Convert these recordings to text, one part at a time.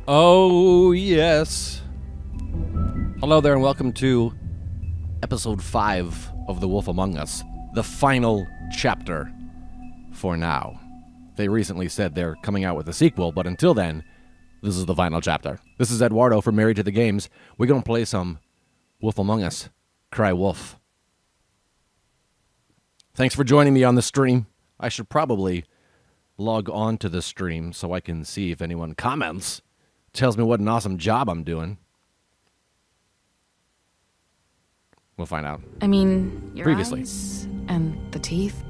Oh, yes. Hello there and welcome to episode 5 of The Wolf Among Us. The final chapter for now. They recently said they're coming out with a sequel, but until then, this is the final chapter. This is Eduardo from Married to the Games. We're going to play some Wolf Among Us. Cry Wolf. Thanks for joining me on the stream. I should probably log on to the stream so I can see if anyone comments. Tells me what an awesome job I'm doing. We'll find out. I mean, your Previously. eyes and the teeth.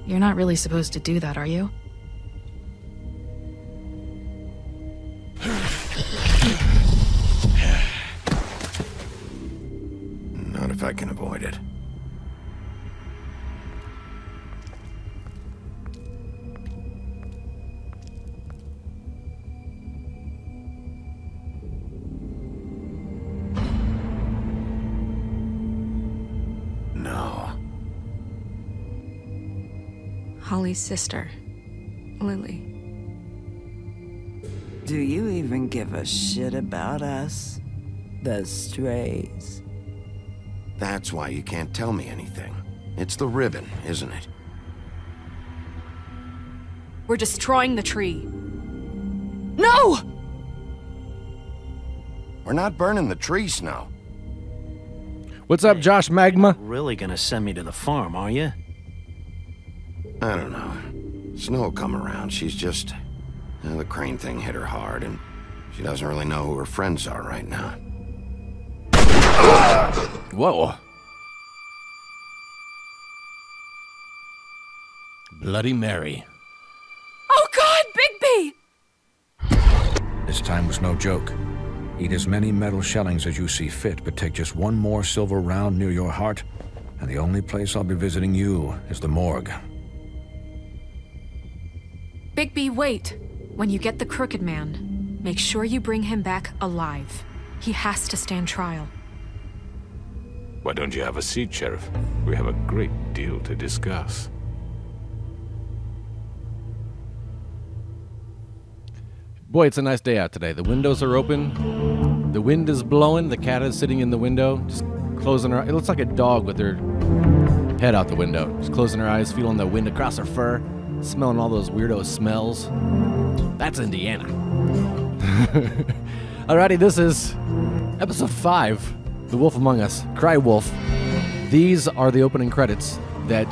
You're not really supposed to do that, are you? Not if I can avoid it. No. Holly's sister, Lily. Do you even give a shit about us? The strays. That's why you can't tell me anything. It's the ribbon, isn't it? We're destroying the tree. No! We're not burning the tree, Snow. What's up, Josh Magma? Really gonna send me to the farm, are you? I don't know. Snow will come around. She's just... the crane thing hit her hard, and she doesn't really know who her friends are right now. Whoa. Bloody Mary. Oh God, Bigby! This time was no joke. Eat as many metal shellings as you see fit, but take just one more silver round near your heart, and the only place I'll be visiting you is the morgue. Bigby, wait. When you get the Crooked Man, make sure you bring him back alive. He has to stand trial. Why don't you have a seat, Sheriff? We have a great deal to discuss. Boy, it's a nice day out today. The windows are open. The wind is blowing. The cat is sitting in the window, just closing her eyes. It looks like a dog with her head out the window. Just closing her eyes, feeling the wind across her fur, smelling all those weirdo smells. That's Indiana. Alrighty, this is episode 5, The Wolf Among Us, Cry Wolf. These are the opening credits that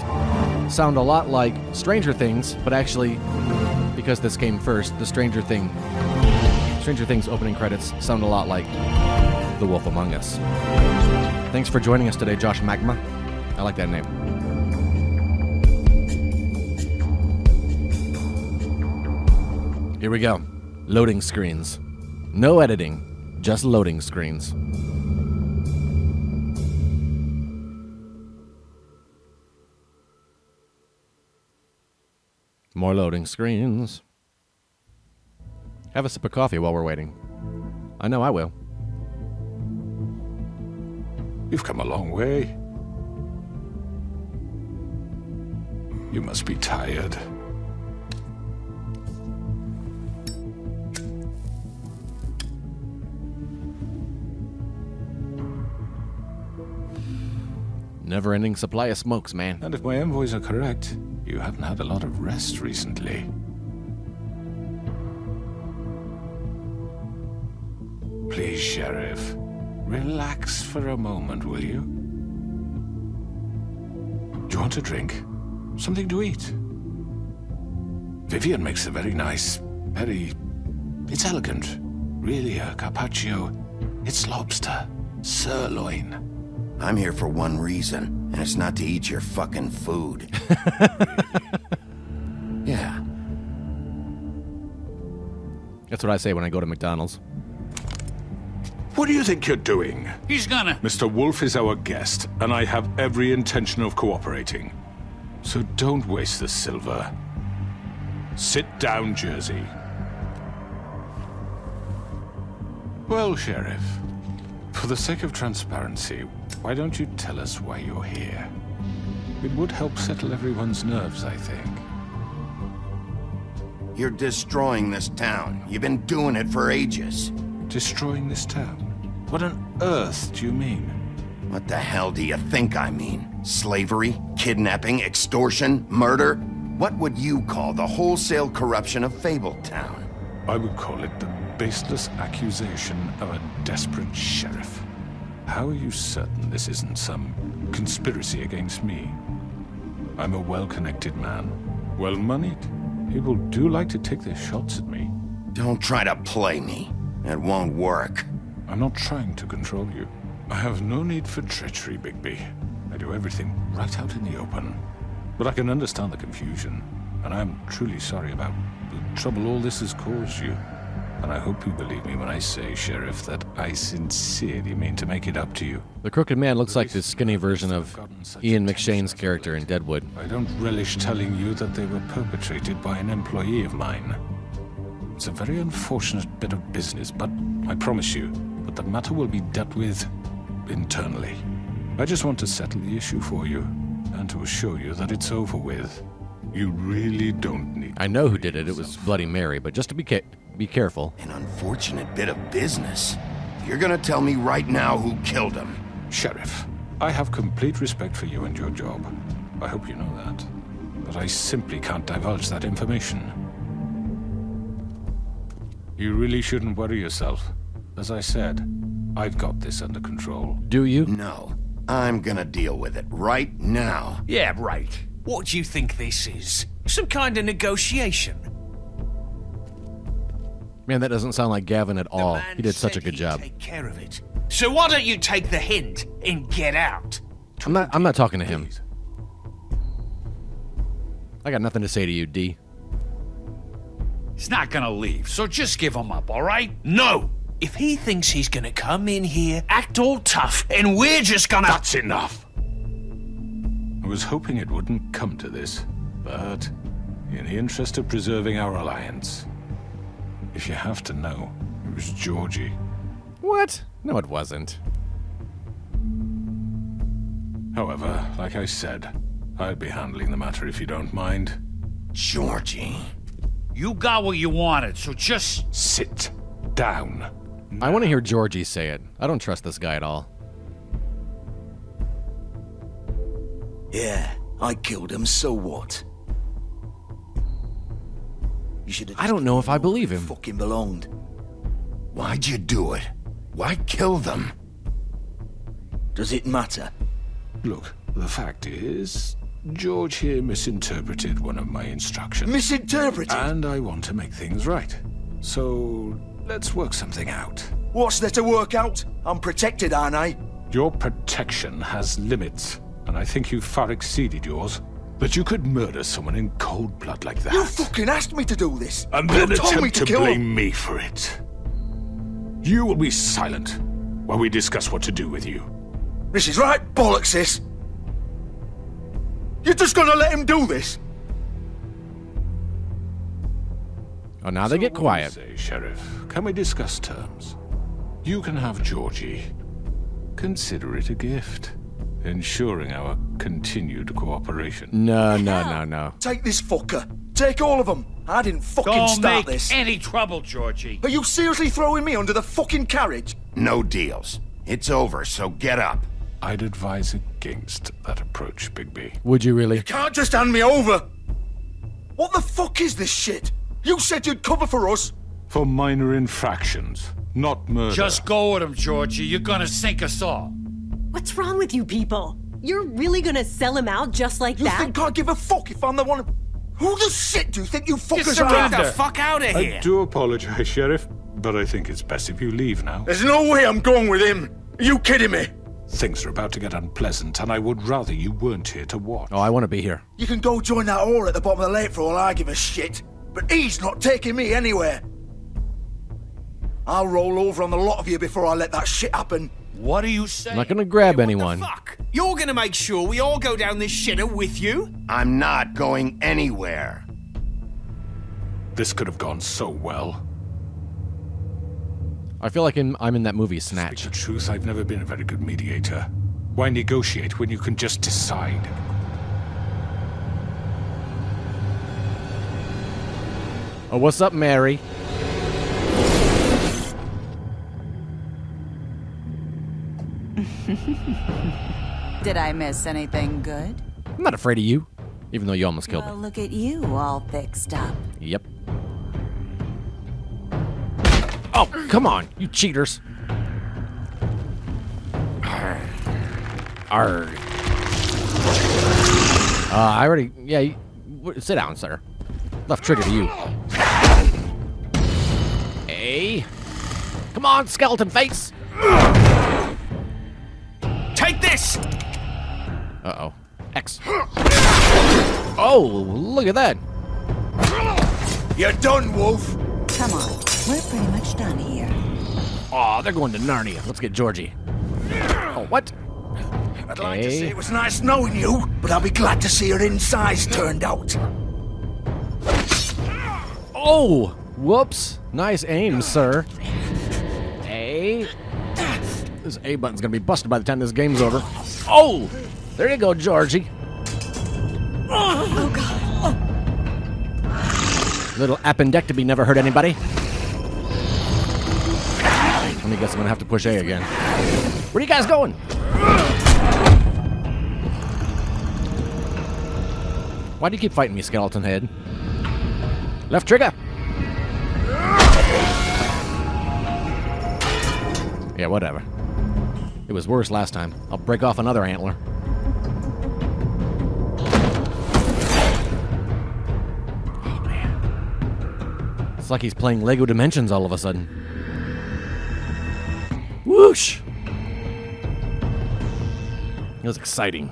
sound a lot like Stranger Things, but actually, because this came first, the Stranger Things opening credits sound a lot like The Wolf Among Us. Thanks for joining us today, Josh Magma. I like that name. Here we go. Loading screens. No editing, just loading screens. More loading screens. Have a sip of coffee while we're waiting. I know I will. You've come a long way. You must be tired. Never-ending supply of smokes, man. And if my envoys are correct, you haven't had a lot of rest recently. Please, Sheriff, relax for a moment, will you? Do you want a drink? Something to eat? Vivian makes a very nice, it's elegant. Really a carpaccio. It's lobster. Sirloin. I'm here for one reason, and it's not to eat your fucking food. Yeah. That's what I say when I go to McDonald's. What do you think you're doing? He's gonna... Mr. Wolf is our guest, and I have every intention of cooperating. So don't waste the silver. Sit down, Jersey. Well, Sheriff, for the sake of transparency, why don't you tell us why you're here? It would help settle everyone's nerves, I think. You're destroying this town. You've been doing it for ages. Destroying this town? What on earth do you mean? What the hell do you think I mean? Slavery? Kidnapping? Extortion? Murder? What would you call the wholesale corruption of Fabletown? I would call it the baseless accusation of a desperate sheriff. How are you certain this isn't some conspiracy against me? I'm a well-connected man, well-moneyed. People do like to take their shots at me. Don't try to play me. It won't work. I'm not trying to control you. I have no need for treachery, Bigby. I do everything right out in the open. But I can understand the confusion, and I'm truly sorry about the trouble all this has caused you. And I hope you believe me when I say, Sheriff, that I sincerely mean to make it up to you. The Crooked Man looks like the skinny version of Ian McShane's character in Deadwood. I don't relish telling you that they were perpetrated by an employee of mine. It's a very unfortunate bit of business, but I promise you that the matter will be dealt with internally. I just want to settle the issue for you, and to assure you that it's over with. You really don't need... I know who did it. It was Bloody Mary, but just to be careful. An unfortunate bit of business. You're gonna tell me right now who killed him. Sheriff, I have complete respect for you and your job. I hope you know that. But I simply can't divulge that information. You really shouldn't worry yourself. As I said, I've got this under control. Do you? No. I'm gonna deal with it right now. Yeah, right. What do you think this is? Some kind of negotiation? Man, that doesn't sound like Gavin at all. The man He did such a said good he'd job. Take care of it. So why don't you take the hint and get out? I'm not talking to him. I got nothing to say to you, D. He's not gonna leave, so just give him up, all right? No! If he thinks he's gonna come in here, act all tough, and we're just gonna... That's enough! I was hoping it wouldn't come to this, but in the interest of preserving our alliance, if you have to know, it was Georgie. What? No, it wasn't. However, like I said, I'd be handling the matter if you don't mind. Georgie. You got what you wanted, so just... Sit down. I want to hear Georgie say it. I don't trust this guy at all. Yeah, I killed him, so what? You should have I don't know if I believe him. Fucking belonged. Why'd you do it? Why kill them? Does it matter? Look, the fact is, George here misinterpreted one of my instructions. Misinterpreted? And I want to make things right. So, let's work something out. What's there to work out? I'm protected, aren't I? Your protection has limits, and I think you've far exceeded yours. But you could murder someone in cold blood like that. You fucking asked me to do this. And then you told me attempt to kill blame me for it. You will be silent while we discuss what to do with you. This is right bollocks, sis. You're just gonna let him do this? Oh, now they get quiet. What do you say, Sheriff? Can we discuss terms? You can have Georgie. Consider it a gift, ensuring our continued cooperation. No. Take this fucker. Take all of them. I didn't fucking Don't start make this. any trouble, Georgie. Are you seriously throwing me under the fucking carriage? No deals. It's over, so get up. I'd advise against that approach, Bigby. Would you really? You can't just hand me over. What the fuck is this shit? You said you'd cover for us. For minor infractions, not murder. Just go with him, Georgie. You're gonna sink us all. What's wrong with you people? You're really gonna sell him out just like You that? think I give a fuck if I'm the one? Who the shit do you think you fuckers Get are? the fuck out of here. I do apologize, Sheriff, but I think it's best if you leave now. There's no way I'm going with him. Are you kidding me? Things are about to get unpleasant, and I would rather you weren't here to watch. Oh, I want to be here. You can go join that whore at the bottom of the lake for all I give a shit. But he's not taking me anywhere. I'll roll over on the lot of you before I let that shit happen. What are you saying? I'm not going to grab What anyone. the fuck? You're gonna make sure we all go down this shitter with you? I'm not going anywhere. This could have gone so well. I feel like I'm in that movie, To speak Snatch. the truth, I've never been a very good mediator. Why negotiate when you can just decide? Oh, what's up, Mary? Did I miss anything good? I'm not afraid of you, even though you almost killed Well, me. look at you, all fixed up. Yep. Oh, come on, you cheaters. Arrgh. I already... Yeah, sit down, sir. Left trigger to you. Hey. Come on, skeleton face. Take this! Uh-oh. X. Oh, look at that. You're done, Wolf. Come on, we're pretty much done here. Aw, they're going to Narnia. Let's get Georgie. Oh, what? I'd like to say it was nice knowing you, but I'll be glad to see your insides turned out. Oh! Whoops. Nice aim, sir. A. This A button's gonna be busted by the time this game's over. Oh! There you go, Georgie. Oh, God. Little appendectomy never hurt anybody. Let me guess, I'm gonna have to push A again. Where are you guys going? Why do you keep fighting me, skeleton head? Left trigger. Yeah, whatever. It was worse last time. I'll break off another antler. Oh, man. It's like he's playing Lego Dimensions all of a sudden. Whoosh! It was exciting.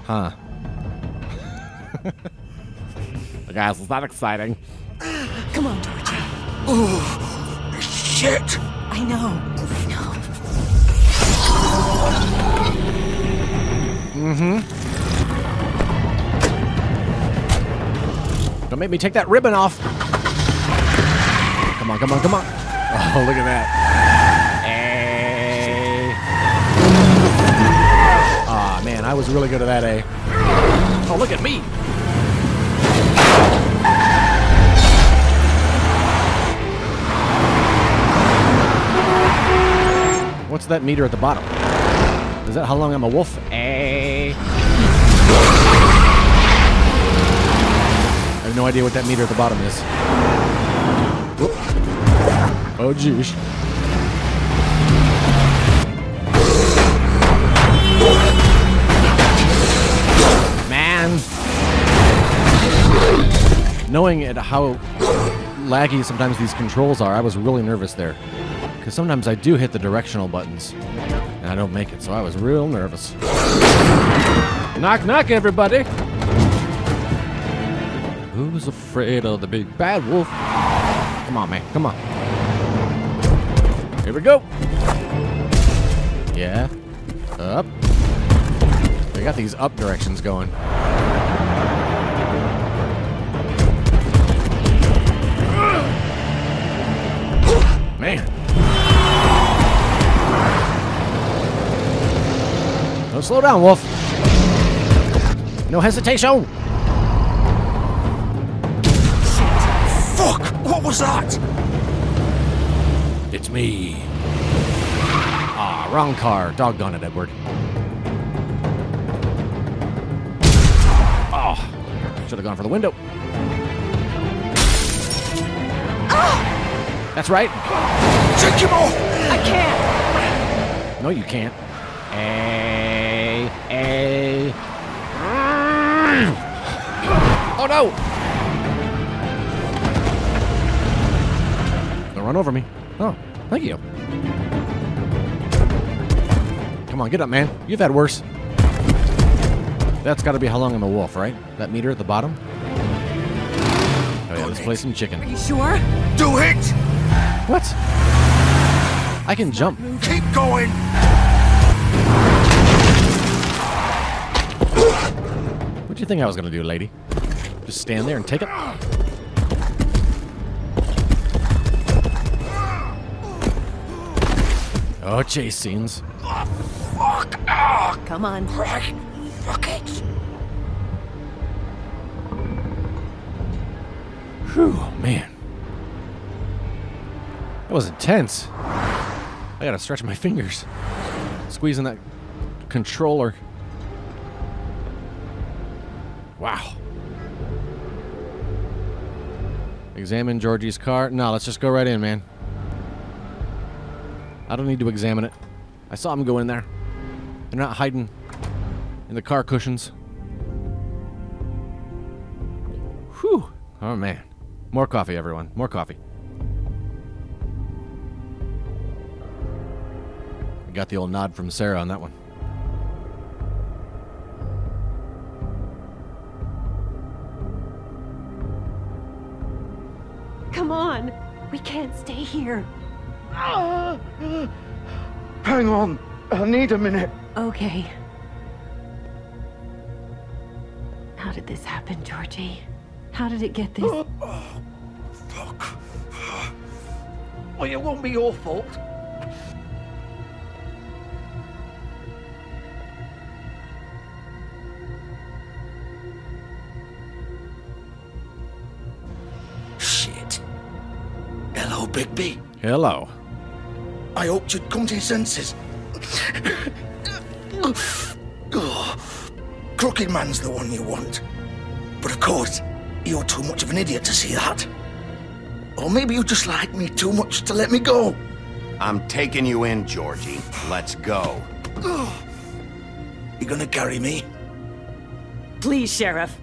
Huh. Guys, it's not exciting. Come on, Georgie. Oh, shit! I know. Don't make me take that ribbon off. Come on, come on, come on. Oh, look at that. A. Aw, man, I was really good at that A. Oh, look at me. What's that meter at the bottom? Is that how long I'm a wolf? I have no idea what that meter at the bottom is. Whoop. Oh, jeez. Man. Knowing how laggy sometimes these controls are, I was really nervous there. Because sometimes I do hit the directional buttons, and I don't make it, so I was real nervous. Knock, knock, everybody! Who's afraid of the big bad wolf? Come on, man, come on. Here we go! Yeah. Up. They got these up directions going. Man. Don't slow down, Wolf. No hesitation. Fuck! What was that? It's me. Ah, wrong car. Doggone it, Edward. Oh, should have gone for the window. That's right. Take him off! I can't. No, you can't. Oh no! Don't run over me. Oh, thank you. Come on, get up, man. You've had worse. That's got to be how long I'm a wolf, right? That meter at the bottom? Oh yeah, let's play some chicken. Are you sure? Do it! What? I can jump. Keep going! What do you think I was gonna do, lady? Just stand there and take it? Oh, chase scenes. Oh, fuck! Oh, Come on. Christ! Fuck it! Whew, man. That was intense. I gotta stretch my fingers. Squeezing that controller. Wow. Examine Georgie's car. No, let's just go right in, man. I don't need to examine it. I saw him go in there. They're not hiding in the car cushions. Whew. Oh, man. More coffee, everyone. More coffee. I got the old nod from Sarah on that one. Come on. We can't stay here. Hang on. I need a minute. Okay. How did this happen, Georgie? How did it get this? Oh, fuck. Well, it won't be your fault. Shit. Hello, Bigby. Hello. I hoped you'd come to your senses. Crooked Man's the one you want. But of course, you're too much of an idiot to see that. Or maybe you just like me too much to let me go. I'm taking you in, Georgie. Let's go. You gonna carry me? Please, Sheriff.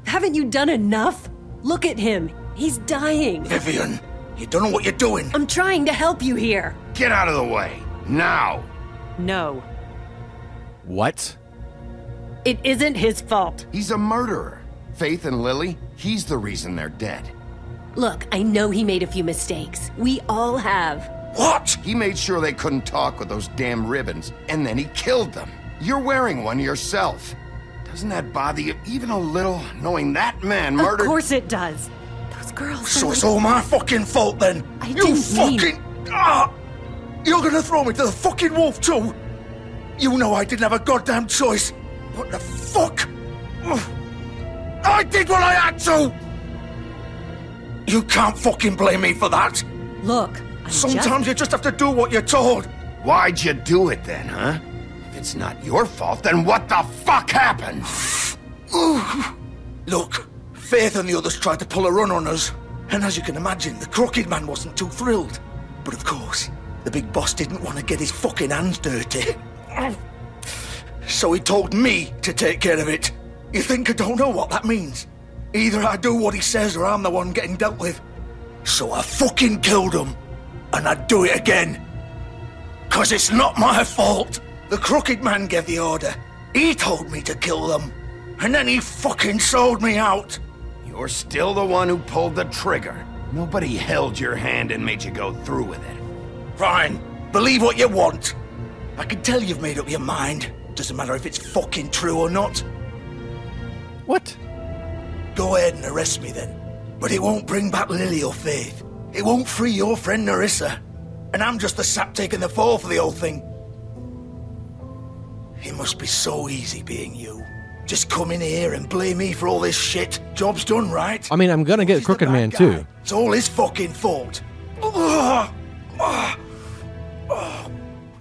Haven't you done enough? Look at him. He's dying. Vivian, you don't know what you're doing. I'm trying to help you here. Get out of the way. Now. No. What? It isn't his fault. He's a murderer. Faith and Lily, he's the reason they're dead. Look, I know he made a few mistakes. We all have. What? He made sure they couldn't talk with those damn ribbons, and then he killed them. You're wearing one yourself. Doesn't that bother you even a little, knowing that man murdered— Of course it does. Those girls— So it's all my fucking fault then? You fucking— You're gonna throw me to the fucking wolf too? You know I didn't have a goddamn choice. What the fuck? I did what I had to! You can't fucking blame me for that. Look, sometimes you just have to do what you're told. Why'd you do it then, huh? If it's not your fault, then what the fuck happened? Look, Faith and the others tried to pull a run on us. And as you can imagine, the Crooked Man wasn't too thrilled. But of course, the big boss didn't want to get his fucking hands dirty. So he told me to take care of it. You think I don't know what that means? Either I do what he says or I'm the one getting dealt with. So I fucking killed him. And I'd do it again. 'Cause it's not my fault. The Crooked Man gave the order. He told me to kill them. And then he fucking sold me out. You're still the one who pulled the trigger. Nobody held your hand and made you go through with it. Fine. Believe what you want. I can tell you've made up your mind. Doesn't matter if it's fucking true or not. What? Go ahead and arrest me then. But it won't bring back Lily or Faith. It won't free your friend Nerissa. And I'm just the sap taking the fall for the whole thing. It must be so easy being you. Just come in here and blame me for all this shit. Job's done, right? I mean, I'm gonna get Crooked Man too. It's all his fucking fault. I'm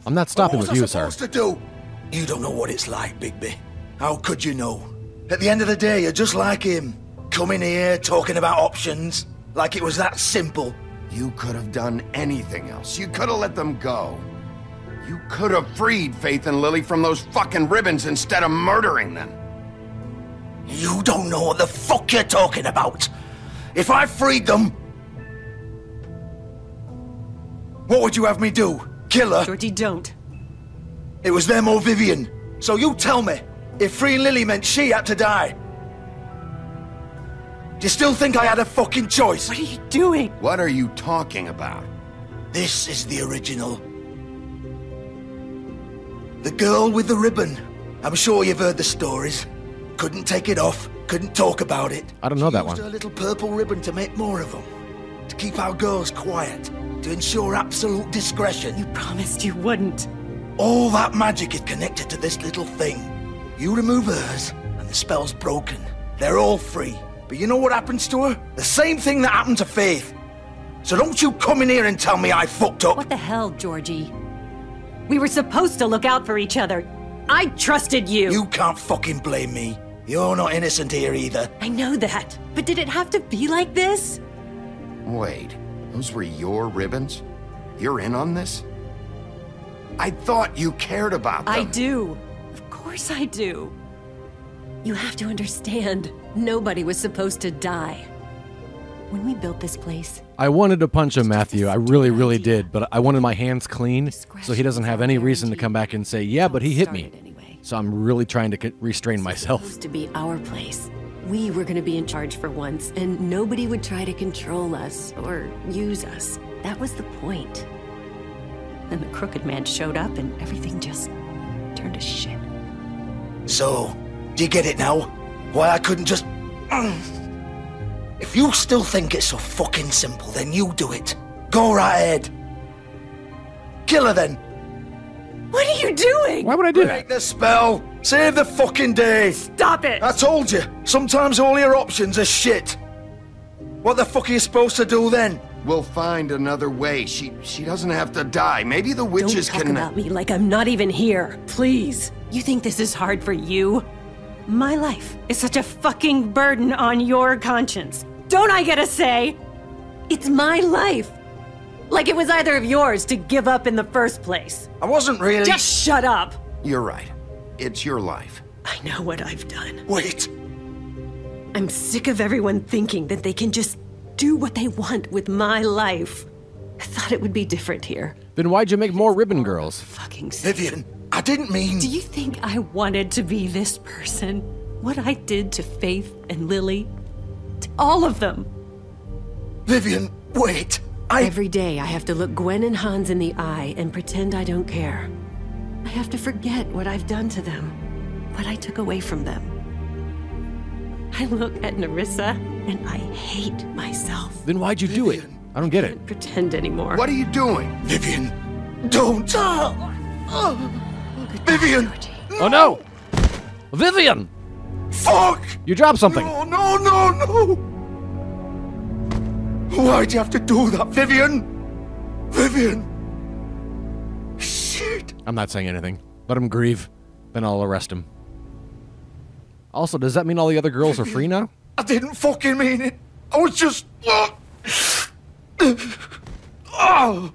not stopping with you, sir. What was I supposed to do? You don't know what it's like, Bigby. How could you know? At the end of the day, you're just like him. Coming here, talking about options. Like it was that simple. You could have done anything else. You could have let them go. You could have freed Faith and Lily from those fucking ribbons instead of murdering them. You don't know what the fuck you're talking about. If I freed them... What would you have me do? Kill her? Georgie, don't. It was them or Vivian. So you tell me, if freeing Lily meant she had to die. Do you still think I had a fucking choice? What are you doing? What are you talking about? This is the original. The girl with the ribbon. I'm sure you've heard the stories. Couldn't take it off, couldn't talk about it. I don't know that one. She used her little purple ribbon to make more of them. To keep our girls quiet. To ensure absolute discretion. You promised you wouldn't. All that magic is connected to this little thing. You remove hers, and the spell's broken. They're all free. But you know what happens to her? The same thing that happened to Faith. So don't you come in here and tell me I fucked up. What the hell, Georgie? We were supposed to look out for each other. I trusted you. You can't fucking blame me. You're not innocent here either. I know that. But did it have to be like this? Wait, those were your ribbons? You're in on this? I thought you cared about them. I do. Of course I do. You have to understand, nobody was supposed to die. When we built this place... I wanted to punch him, Matthew. I really, really did. But I wanted my hands clean so he doesn't have any reason to come back and say, yeah, but he hit me. So I'm really trying to restrain myself. It was supposed to be our place. We were going to be in charge for once, and nobody would try to control us or use us. That was the point. Then the crooked man showed up and everything just turned to shit. So, do you get it now? Why I couldn't just... If you still think it's so fucking simple, then you do it. Go right ahead. Kill her then. What are you doing? Why would I do Break the spell. Save the fucking day. Stop it. I told you. Sometimes all your options are shit. What the fuck are you supposed to do then? We'll find another way. She doesn't have to die. Maybe the witches Don't talk can... about me like I'm not even here. Please. You think this is hard for you? My life is such a fucking burden on your conscience. Don't I get a say? It's my life. Like it was either of yours to give up in the first place. I wasn't really... Just shut up. You're right. It's your life. I know what I've done. Wait. I'm sick of everyone thinking that they can just do what they want with my life. I thought it would be different here. Then why'd you make more ribbon girls? Fucking Vivian, I didn't mean... Do you think I wanted to be this person? What I did to Faith and Lily? To all of them? Vivian, wait. Every day I have to look Gwen and Hans in the eye and pretend I don't care. I have to forget what I've done to them, what I took away from them. I look at Nerissa and I hate myself. Then why'd you do it? I don't get it. I can't pretend anymore. What are you doing? Vivian, don't. Vivian. Oh no! Vivian! Fuck! You dropped something. No. Why'd you have to do that, Vivian? Vivian. Shit. I'm not saying anything. Let him grieve. Then I'll arrest him. Also, does that mean all the other girls are free now? I didn't fucking mean it. I was just... Oh.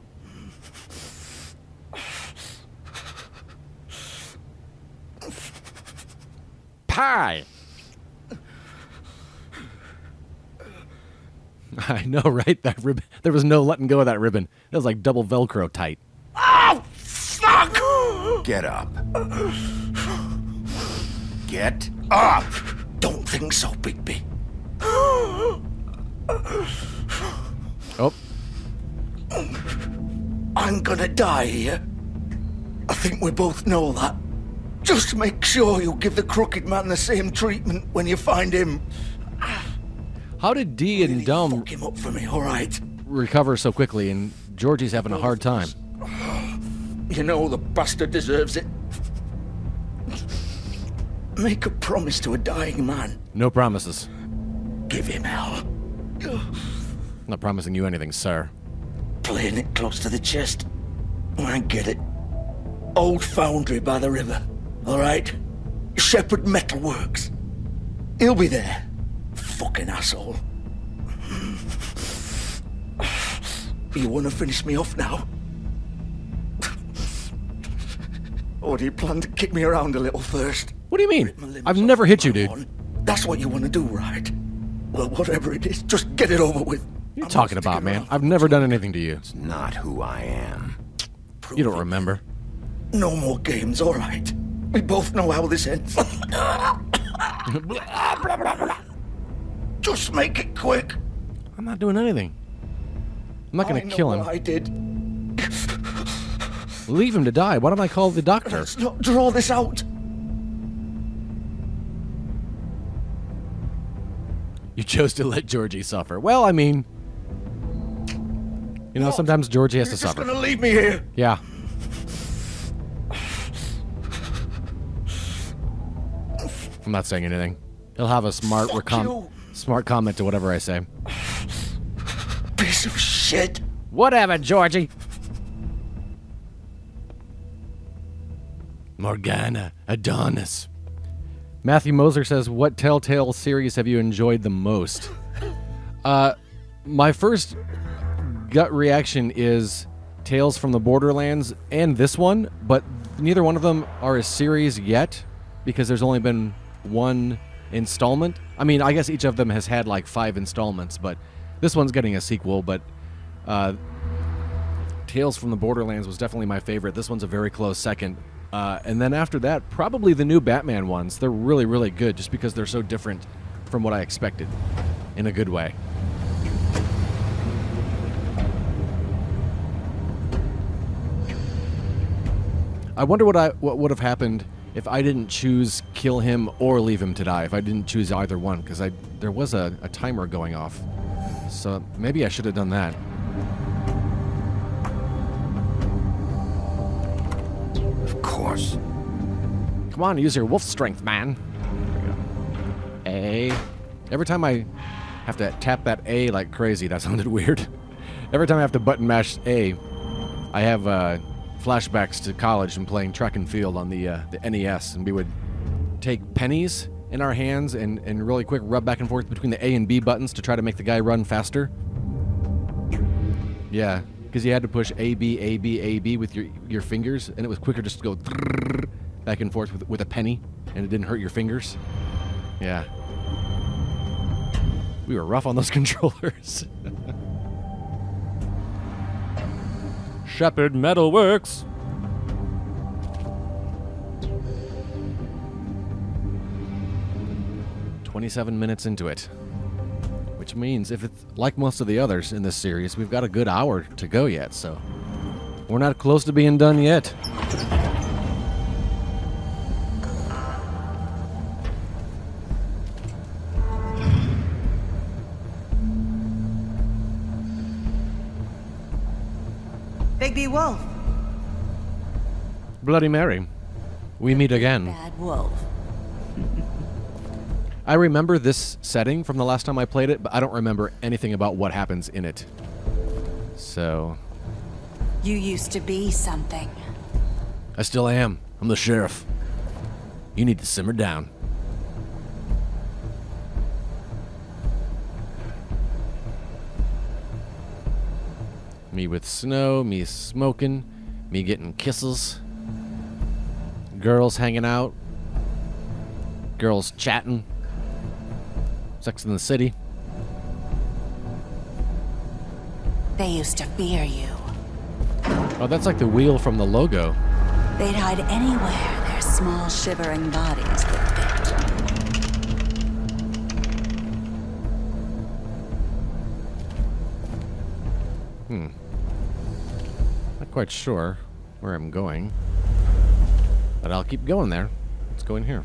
Pie! I know, right? That ribbon. There was no letting go of that ribbon. It was like double Velcro tight. Oh, fuck! Get up. Get up! Don't think so, Bigby. Oh. I'm gonna die here. I think we both know that. Just make sure you give the crooked man the same treatment when you find him. How did Dee and Dum Fuck him up for me, all right? recover so quickly, and Georgie's having a hard time? You know the bastard deserves it. Make a promise to a dying man. No promises. Give him hell. I'm not promising you anything, sir. Playing it close to the chest. I get it. Old foundry by the river. All right? Shepherd Metalworks. He'll be there. Fucking asshole. You want to finish me off now? Or do you plan to kick me around a little first? What do you mean? I've never hit you, dude. That's what you want to do, right? Well, whatever it is, just get it over with. What are you talking about, man? I've never done anything to you. It's not who I am. You don't remember. No more games, all right? We both know how this ends. Just make it quick. I'm not doing anything. I'm not going to kill him. I did. Leave him to die. Why don't I call the doctor? Let's not draw this out. You chose to let Georgie suffer. Well, I mean, you know, sometimes Georgie has to suffer. You're just gonna leave me here. Yeah. I'm not saying anything. He'll have a smart Smart comment to whatever I say. Piece of shit. Whatever, Georgie. Morgana, Adonis. Matthew Moser says, what Telltale series have you enjoyed the most? My first gut reaction is Tales from the Borderlands and this one, but neither one of them are a series yet because there's only been one installment. I mean, I guess each of them has had like 5 installments, but this one's getting a sequel, but Tales from the Borderlands was definitely my favorite. This one's a very close second. And then after that, probably the new Batman ones. They're really, really good just because they're so different from what I expected in a good way. I wonder what would have happened if I didn't choose kill him or leave him to die, if I didn't choose either one, because there was a timer going off. So maybe I should have done that. Of course. Come on, use your wolf strength, man. There we go. A. Every time I have to tap that A like crazy, that sounded weird. Every time I have to button mash A, I have flashbacks to college and playing track and field on the NES, and we would take pennies in our hands and really quick rub back and forth between the A and B buttons to try to make the guy run faster. Yeah, because you had to push A, B, A, B, A, B with your fingers, and it was quicker just to go back and forth with a penny, and it didn't hurt your fingers. Yeah. We were rough on those controllers. Shepherd Metalworks. "27 minutes into it." Which means if it's like most of the others in this series, we've got a good hour to go yet, so we're not close to being done yet. Bigby Wolf. Bloody Mary. We meet again. Bad Wolf. I remember this setting from the last time I played it, but I don't remember anything about what happens in it. So... You used to be something. I still am. I'm the sheriff. You need to simmer down. Me with snow, me smoking, me getting kisses, girls hanging out, girls chatting, Sex in the City. They used to fear you. Oh, that's like the wheel from the logo. They'd hide anywhere their small shivering bodies could fit. Not quite sure where I'm going, but I'll keep going there. Let's go in here.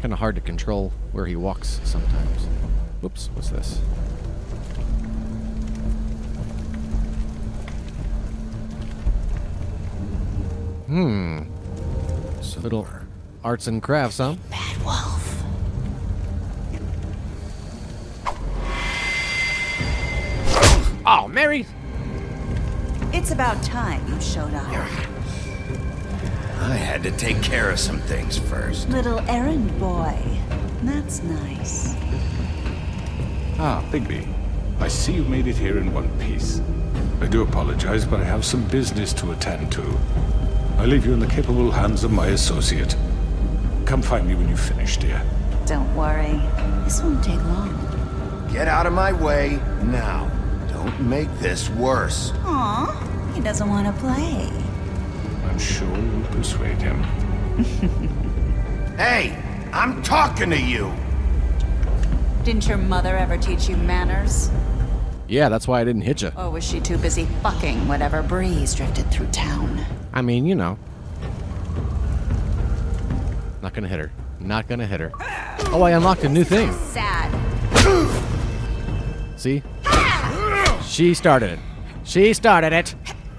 Kind of hard to control where he walks sometimes. Whoops, what's this? So little arts and crafts, huh? Bad Wolf. Oh, Mary! It's about time you showed up. I had to take care of some things first. Little errand boy. That's nice. Ah, Bigby. I see you made it here in one piece. I do apologize, but I have some business to attend to. I leave you in the capable hands of my associate. Come find me when you finish, dear. Don't worry. This won't take long. Get out of my way now. Don't make this worse. Aw, he doesn't want to play. I'm sure you'll persuade him. Hey, I'm talking to you. Didn't your mother ever teach you manners? Yeah, that's why I didn't hit you. Or was she too busy fucking whatever breeze drifted through town? I mean, you know. Not gonna hit her. Not gonna hit her. Oh, I unlocked a new thing. Sad. See? She started it. She started it.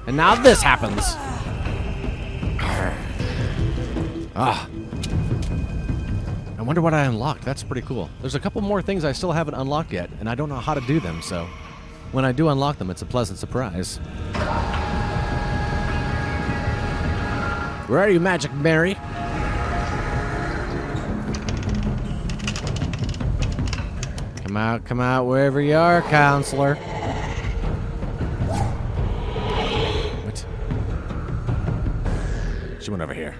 And now this happens. I wonder what I unlocked. That's pretty cool. There's a couple more things I still haven't unlocked yet, and I don't know how to do them, so when I do unlock them, it's a pleasant surprise. Where are you, Magic Mary? Come out, wherever you are, counselor. What? She went over here.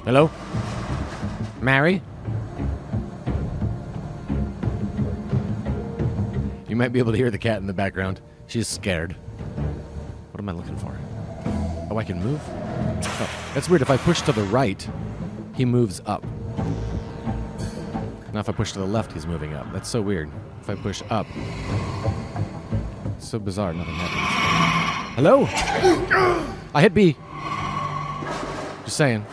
Hello? Mary? You might be able to hear the cat in the background. She's scared. What am I looking for? Oh, I can move? Oh, that's weird. If I push to the right, he moves up. Now if I push to the left, he's moving up. That's so weird. If I push up, it's so bizarre. Nothing happens. Hello? I hit B. Just saying.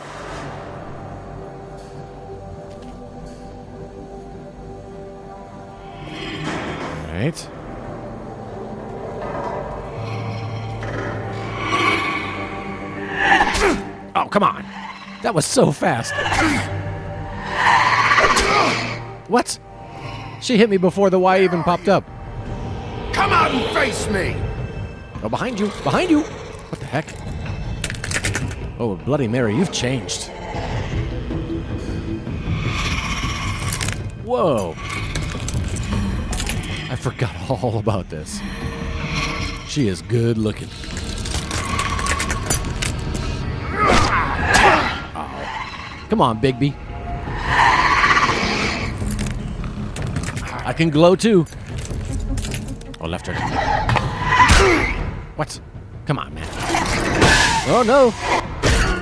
Right. Oh, come on. That was so fast. What? She hit me before the Y even popped up. Come out and face me! Oh, behind you. Behind you. What the heck? Oh, Bloody Mary, you've changed. Whoa. I forgot all about this. She is good looking. Oh. Come on, Bigby. I can glow too. Oh, left trigger. What? Come on, man. Oh, no.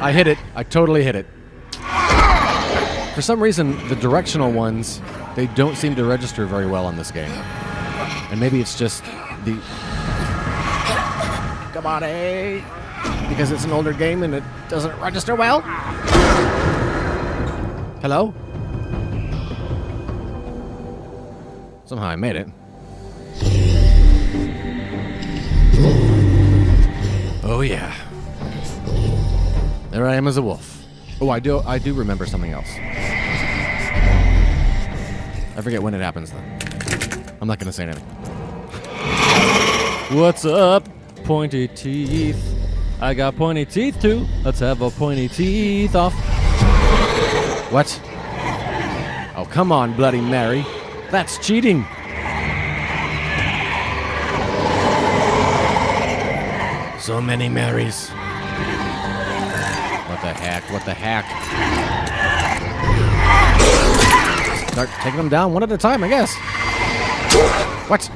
I hit it. I totally hit it. For some reason, the directional ones, they don't seem to register very well on this game. And maybe it's just the... Come on, eh? Because it's an older game and it doesn't register well? Hello? Somehow I made it. Oh, yeah. There I am as a wolf. Oh, I do remember something else. I forget when it happens, though. I'm not going to say anything. What's up, pointy teeth? I got pointy teeth, too. Let's have a pointy teeth off. What? Oh, come on, Bloody Mary. That's cheating. So many Marys. What the heck? What the heck? Start taking them down one at a time, I guess. What?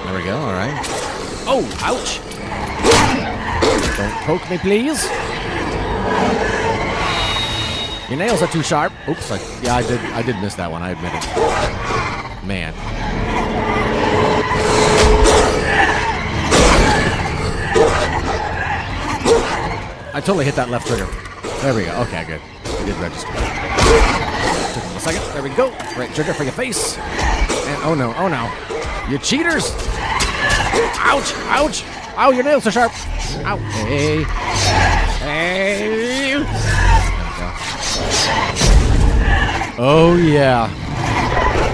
There we go, alright. Oh, ouch! Don't poke me, please. Your nails are too sharp. Oops, I did miss that one, I admit it. Man. I totally hit that left trigger. There we go. Okay, good. It did register. Took him a second. There we go. Right trigger for your face. And oh no, oh no. You cheaters! Ouch! Ouch! Ow, your nails are sharp! Ow. Hey. Hey. There we go. Oh yeah.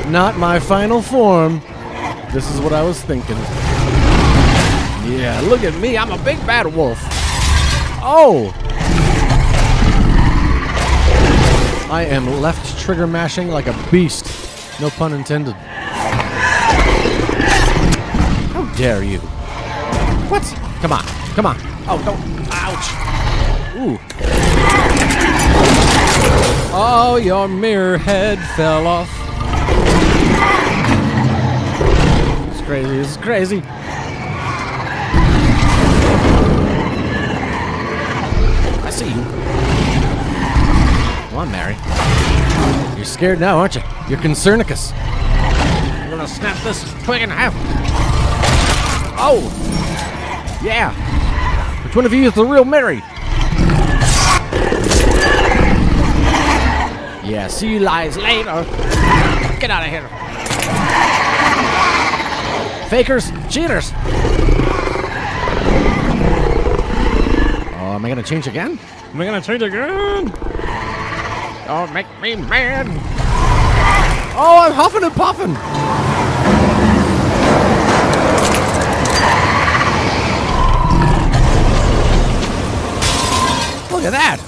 Not my final form. This is what I was thinking. Yeah, look at me. I'm a big bad wolf. Oh! I am left trigger mashing like a beast. No pun intended. How dare you? What? Come on. Come on. Oh, don't. Ouch. Ooh. Oh, your mirror head fell off. It's crazy. This is crazy. I see you. Come on, Mary. You're scared now, aren't you? You're Concernicus. I'm gonna snap this twig in half. Oh! Yeah! Which one of you is the real Mary? Yeah, see you guys later. Get out of here. Fakers, cheaters. Oh, am I gonna change again? Am I gonna change again? Don't make me mad. Oh, I'm huffing and puffing. Look at that.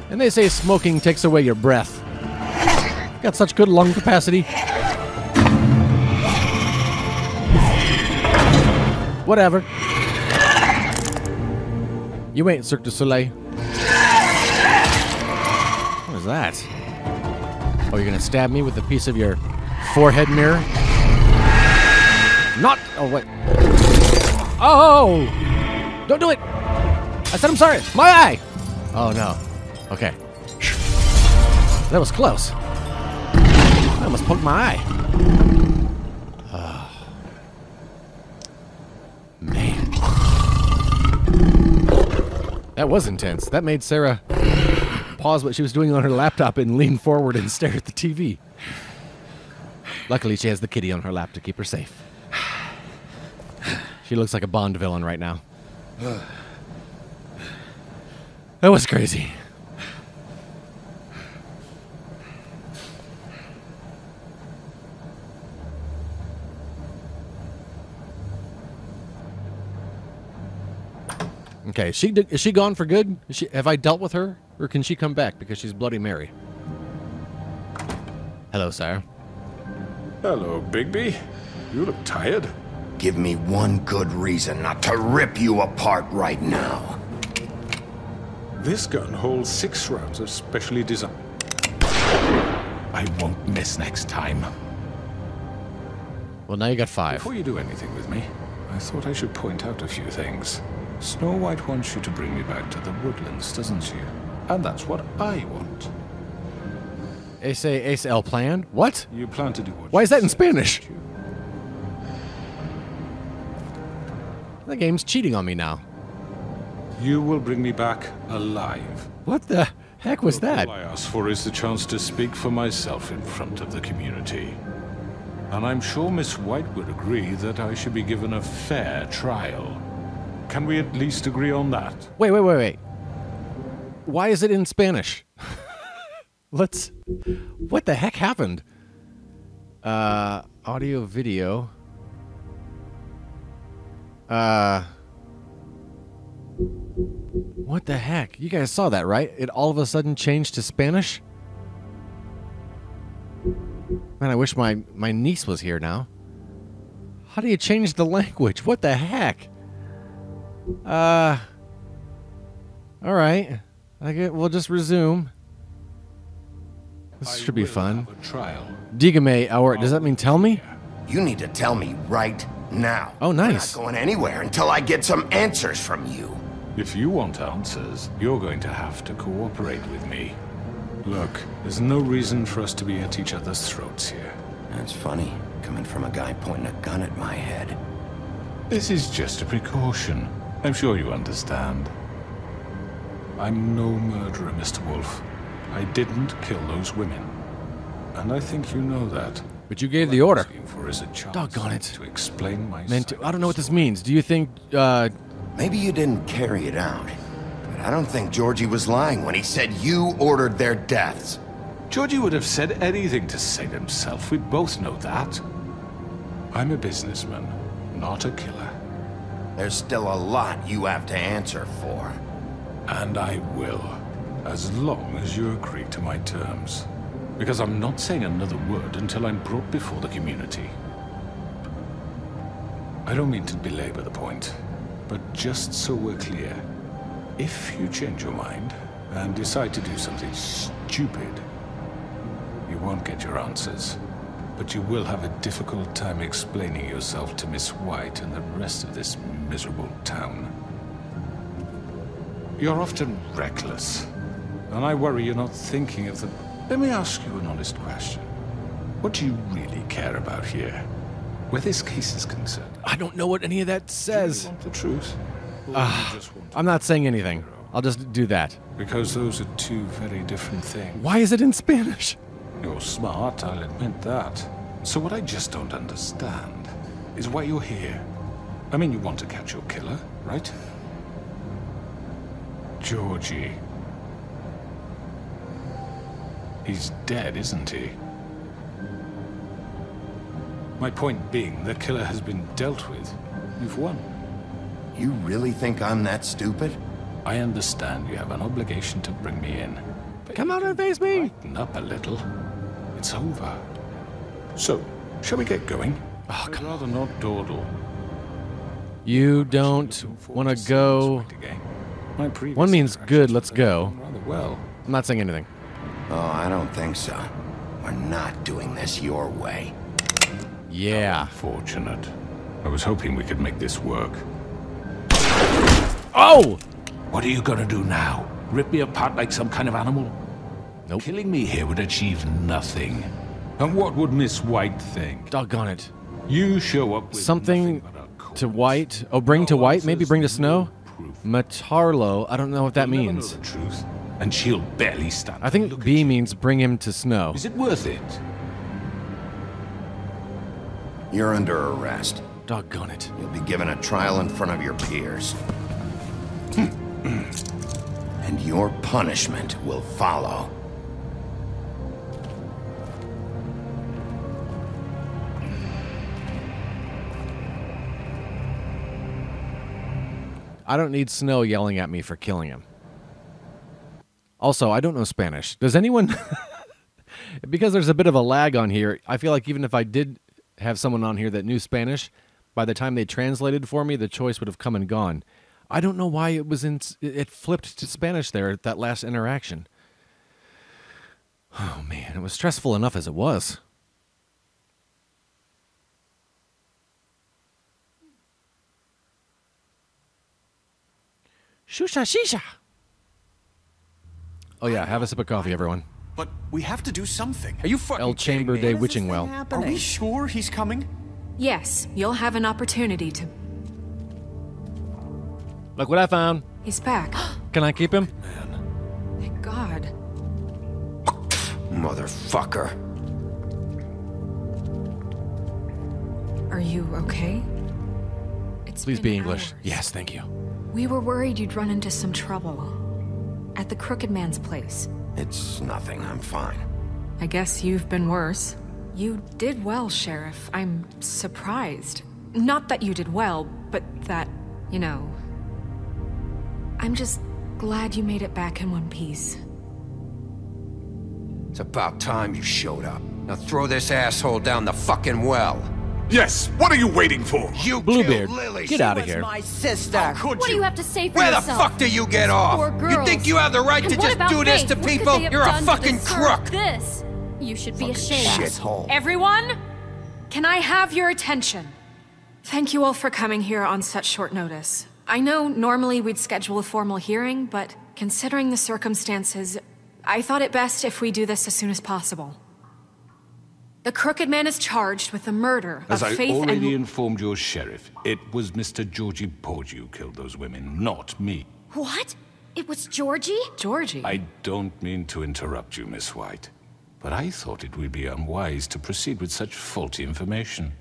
And they say smoking takes away your breath. Got such good lung capacity. Whatever. You ain't Cirque du Soleil. What is that? Oh, you're gonna stab me with a piece of your forehead mirror? Not. Oh, wait. Oh! Don't do it! I said I'm sorry. My eye! Oh, no. Okay. That was close. I almost poked my eye. Oh. Man. That was intense. That made Sarah pause what she was doing on her laptop and lean forward and stare at the TV. Luckily, she has the kitty on her lap to keep her safe. She looks like a Bond villain right now. That was crazy. Okay, is she gone for good? Have I dealt with her? Or can she come back because she's Bloody Mary? Hello, sire. Hello, Bigby. You look tired. Give me one good reason not to rip you apart right now. This gun holds 6 rounds of specially designed. I won't miss next time. Well, now you got 5. Before you do anything with me, I thought I should point out a few things. Snow White wants you to bring me back to the woodlands, doesn't she? And that's what I want. Ese el plan? What? You plan to do what? Why is that in Spanish? The game's cheating on me now. You will bring me back alive. What the heck was that? All I ask for is the chance to speak for myself in front of the community. And I'm sure Miss White would agree that I should be given a fair trial. Can we at least agree on that? Wait. Why is it in Spanish? What the heck happened? Audio, video. What the heck? You guys saw that, right? It all of a sudden changed to Spanish? Man, I wish my niece was here now. How do you change the language? What the heck? Alright. We'll just resume. This should be fun. Dígame, does that mean tell me? You need to tell me right now. Oh, nice. I'm not going anywhere until I get some answers from you. If you want answers, you're going to have to cooperate with me. Look, there's no reason for us to be at each other's throats here. That's funny, coming from a guy pointing a gun at my head. This is just a precaution. I'm sure you understand. I'm no murderer, Mr. Wolf. I didn't kill those women. And I think you know that. But you gave the order. Doggone it. To explain my I don't know what this means. Do you think, Maybe you didn't carry it out. But I don't think Georgie was lying when he said you ordered their deaths. Georgie would have said anything to save himself. We both know that. I'm a businessman, not a killer. There's still a lot you have to answer for. And I will, as long as you agree to my terms. Because I'm not saying another word until I'm brought before the community. I don't mean to belabor the point, but just so we're clear, if you change your mind and decide to do something stupid, you won't get your answers. But you will have a difficult time explaining yourself to Miss White and the rest of this miserable town. You're often reckless, and I worry you're not thinking of the... Let me ask you an honest question. What do you really care about here, where this case is concerned? I don't know what any of that says. Do you want the truth? I'm not saying anything. I'll just do that. Because those are two very different things. Why is it in Spanish? You're smart, I'll admit that. So what I just don't understand is why you're here. I mean, you want to catch your killer, right? Georgie. He's dead, isn't he? My point being, the killer has been dealt with. You've won. You really think I'm that stupid? I understand you have an obligation to bring me in. But come out and face me! Lighten up a little. It's over. So, shall we get going? Oh, I'd rather not dawdle. You don't want to go... One means good, let's go. Rather well. I'm not saying anything. Oh, I don't think so. We're not doing this your way. Yeah. Unfortunate. I was hoping we could make this work. Oh! What are you gonna do now? Rip me apart like some kind of animal? Nope. Killing me here would achieve nothing. And what would Miss White think? Doggone it. You show up with something to White. Oh, bring to White? Maybe bring to Snow? Matarlo. I don't know what that means. The truth, and she'll barely stand. I think B means bring him to Snow. Is it worth it? You're under arrest. Doggone it. You'll be given a trial in front of your peers. And your punishment will follow. I don't need Snow yelling at me for killing him. Also, I don't know Spanish. Does anyone... Because there's a bit of a lag on here, I feel like even if I did have someone on here that knew Spanish, by the time they translated for me, the choice would have come and gone. I don't know why it flipped to Spanish there at that last interaction. Oh man, it was stressful enough as it was. Shusha shisha. Oh yeah, have a sip of coffee, everyone. But we have to do something. Are you fucking El Chamber de Witching Well. Are we sure he's coming? Yes, you'll have an opportunity to... Look what I found. He's back. Can I keep him? Thank God. Motherfucker. Are you okay? Please be English. Yes, thank you. We were worried you'd run into some trouble. At the Crooked Man's place. It's nothing. I'm fine. I guess you've been worse. You did well, Sheriff. I'm surprised. Not that you did well, but that, you know... I'm just glad you made it back in one piece. It's about time you showed up. Now throw this asshole down the fucking well. Yes, what are you waiting for? You Bluebeard, killed Lily. get out of here. My sister. How could What do you have to say for Where yourself? the fuck do you get off? Poor girls. You think you have the right And to what just about do this Faith? to What could people? they have You're a done to fucking deserve crook. This. You should be ashamed. Shithole. Everyone, can I have your attention? Thank you all for coming here on such short notice. I know normally we'd schedule a formal hearing, but considering the circumstances, I thought it best if we do this as soon as possible. The Crooked Man is charged with the murder As of I Faith already and... informed your sheriff, it was Mr. Georgie Porgy who killed those women, not me. What? It was Georgie? Georgie? I don't mean to interrupt you, Miss White, but I thought it would be unwise to proceed with such faulty information.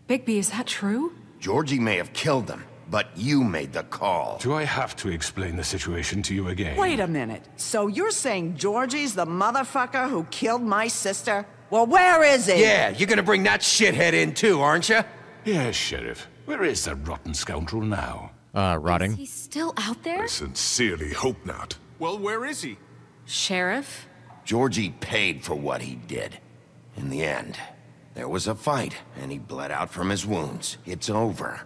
Bigby, is that true? Georgie may have killed them, but you made the call. Do I have to explain the situation to you again? Wait a minute. So you're saying Georgie's the motherfucker who killed my sister? Well, where is he? Yeah, you're gonna bring that shithead in too, aren't you? Yes, Sheriff. Where is that rotten scoundrel now? Rotting. He's still out there? I sincerely hope not. Well, where is he? Sheriff? Georgie paid for what he did. In the end, there was a fight, and he bled out from his wounds. It's over.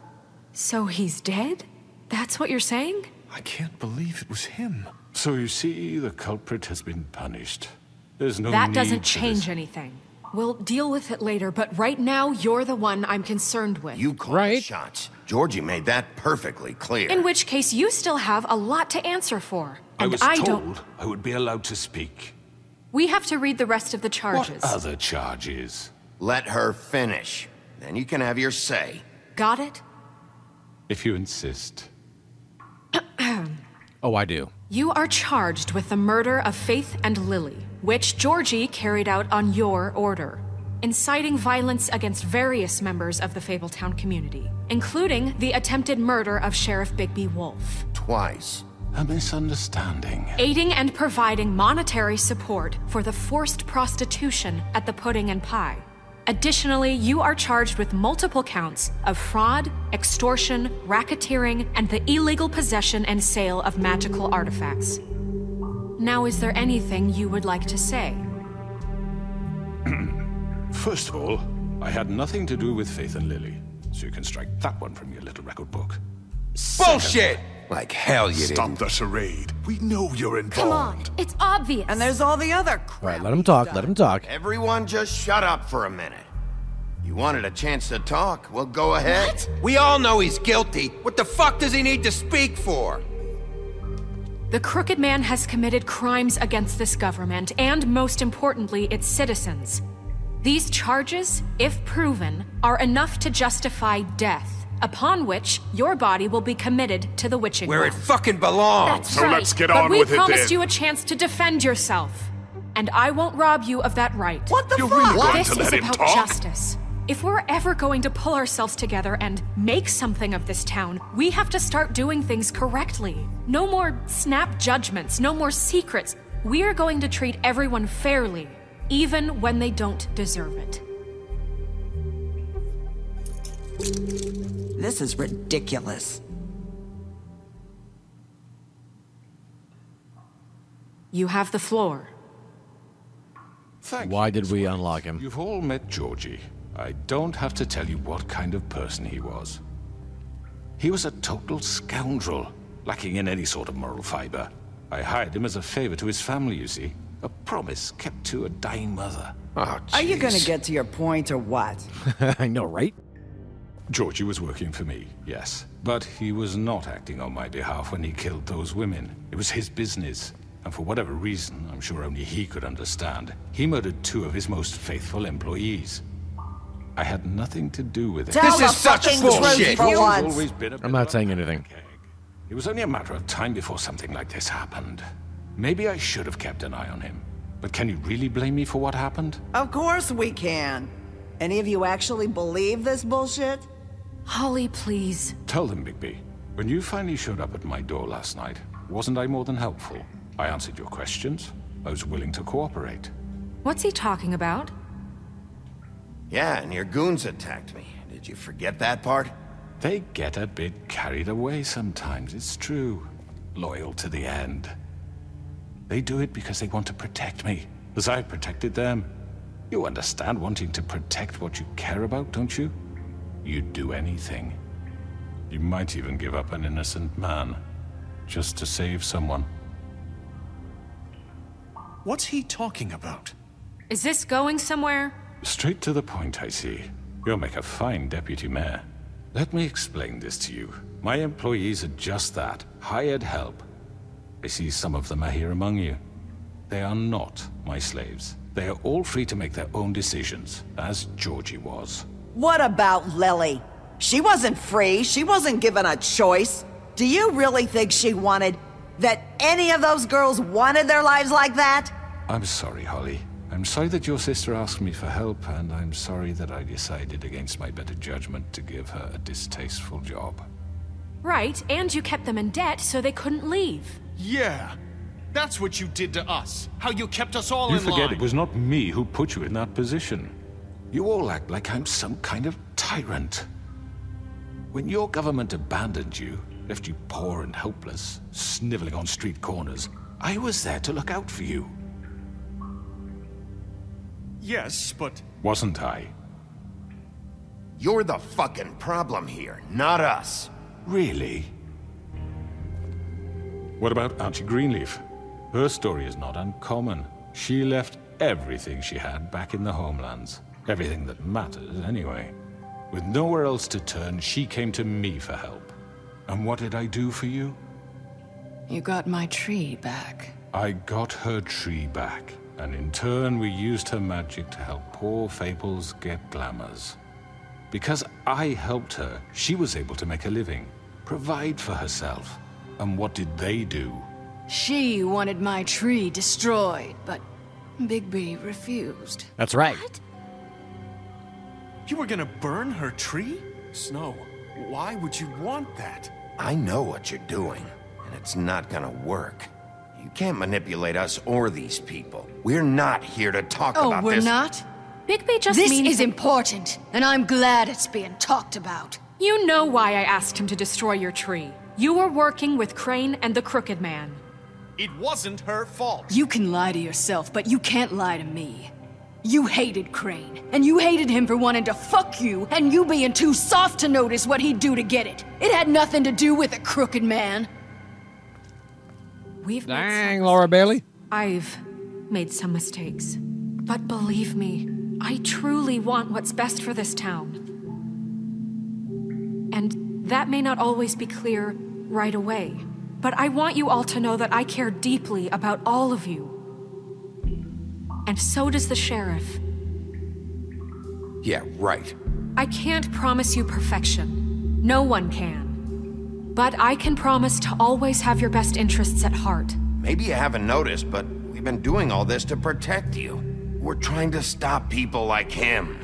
So he's dead? That's what you're saying? I can't believe it was him. So you see, the culprit has been punished. There's no That need doesn't for change this. anything. We'll deal with it later, but right now, you're the one I'm concerned with. You called the shots. Georgie made that perfectly clear. In which case, you still have a lot to answer for. I And was I told don't... I would be allowed to speak. We have to read the rest of the charges. What other charges? Let her finish. Then you can have your say. Got it? If you insist. Oh, I do. You are charged with the murder of Faith and Lily, which Georgie carried out on your order, inciting violence against various members of the Fabletown community, including the attempted murder of Sheriff Bigby Wolf. Twice. A misunderstanding. Aiding and providing monetary support for the forced prostitution at the Pudding and Pie. Additionally, you are charged with multiple counts of fraud, extortion, racketeering, and the illegal possession and sale of magical artifacts. Now, is there anything you would like to say? First of all, I had nothing to do with Faith and Lily, so you can strike that one from your little record book. Bullshit! Like hell you Stop didn't. the charade. We know you're involved. Come on, it's obvious. And there's all the other All right, let him talk. Let him talk. Everyone just shut up for a minute. You wanted a chance to talk? Well, go ahead. What? We all know he's guilty. What the fuck does he need to speak for? The Crooked Man has committed crimes against this government and, most importantly, its citizens. These charges, if proven, are enough to justify death, upon which your body will be committed to the witching Where it well. fucking belongs. That's So right. let's get But on we with it promised then. you a chance to defend yourself, and I won't rob you of that right. What the You're fuck? really going This to is let him about talk? justice. If we're ever going to pull ourselves together and make something of this town, we have to start doing things correctly. No more snap judgments, no more secrets. We are going to treat everyone fairly, even when they don't deserve it. This is ridiculous. You have the floor. Thank Why you, did Miss we White. unlock him? You've all met Georgie. I don't have to tell you what kind of person he was. He was a total scoundrel, lacking in any sort of moral fiber. I hired him as a favor to his family, you see. A promise kept to a dying mother. Oh, Are you gonna jeez. get to your point or what? I know, right? Georgie was working for me, yes. But he was not acting on my behalf when he killed those women. It was his business. And for whatever reason, I'm sure only he could understand, he murdered 2 of his most faithful employees. I had nothing to do with it. Tell This the is such fucking bullshit. truth for Georgie's once. always been a bit I'm not of a saying anything. keg. It was only a matter of time before something like this happened. Maybe I should have kept an eye on him. But can you really blame me for what happened? Of course we can. Any of you actually believe this bullshit? Holly, please. Tell them, Bigby. When you finally showed up at my door last night, wasn't I more than helpful? I answered your questions. I was willing to cooperate. What's he talking about? Yeah, and your goons attacked me. Did you forget that part? They get a bit carried away sometimes, it's true. Loyal to the end. They do it because they want to protect me, as I protected them. You understand wanting to protect what you care about, don't you? You'd do anything. You might even give up an innocent man, just to save someone. What's he talking about? Is this going somewhere? Straight to the point, I see. You'll make a fine deputy mayor. Let me explain this to you. My employees are just that, hired help. I see some of them are here among you. They are not my slaves. They are all free to make their own decisions, as Georgie was. What about Lily? She wasn't free. She wasn't given a choice. Do you really think she wanted... that any of those girls wanted their lives like that? I'm sorry, Holly. I'm sorry that your sister asked me for help, and I'm sorry that I decided against my better judgment to give her a distasteful job. Right, and you kept them in debt so they couldn't leave. Yeah. That's what you did to us. How you kept us all You in forget line. it was not me who put you in that position. You all act like I'm some kind of tyrant. When your government abandoned you, left you poor and helpless, sniveling on street corners, I was there to look out for you. Yes, but... Wasn't I? You're the fucking problem here, not us. Really? What about Auntie Greenleaf? Her story is not uncommon. She left everything she had back in the homelands. Everything that matters, anyway. With nowhere else to turn, she came to me for help. And what did I do for you? You got my tree back. I got her tree back, and in turn we used her magic to help poor Fables get glamours. Because I helped her, she was able to make a living, provide for herself. And what did they do? She wanted my tree destroyed, but Bigby refused. That's right. You were gonna burn her tree? Snow, why would you want that? I know what you're doing, and it's not gonna work. You can't manipulate us or these people. We're not here to talk about this. Oh, we're not? Bigby just This means is important, and I'm glad it's being talked about. You know why I asked him to destroy your tree. You were working with Crane and the Crooked Man. It wasn't her fault. You can lie to yourself, but you can't lie to me. You hated Crane, and you hated him for wanting to fuck you, and you being too soft to notice what he'd do to get it. It had nothing to do with a Crooked Man. Dang, Laura Bailey. I've made some mistakes. But believe me, I truly want what's best for this town. And that may not always be clear right away. But I want you all to know that I care deeply about all of you. And so does the sheriff. Yeah, right. I can't promise you perfection. No one can. But I can promise to always have your best interests at heart. Maybe you haven't noticed, but we've been doing all this to protect you. We're trying to stop people like him.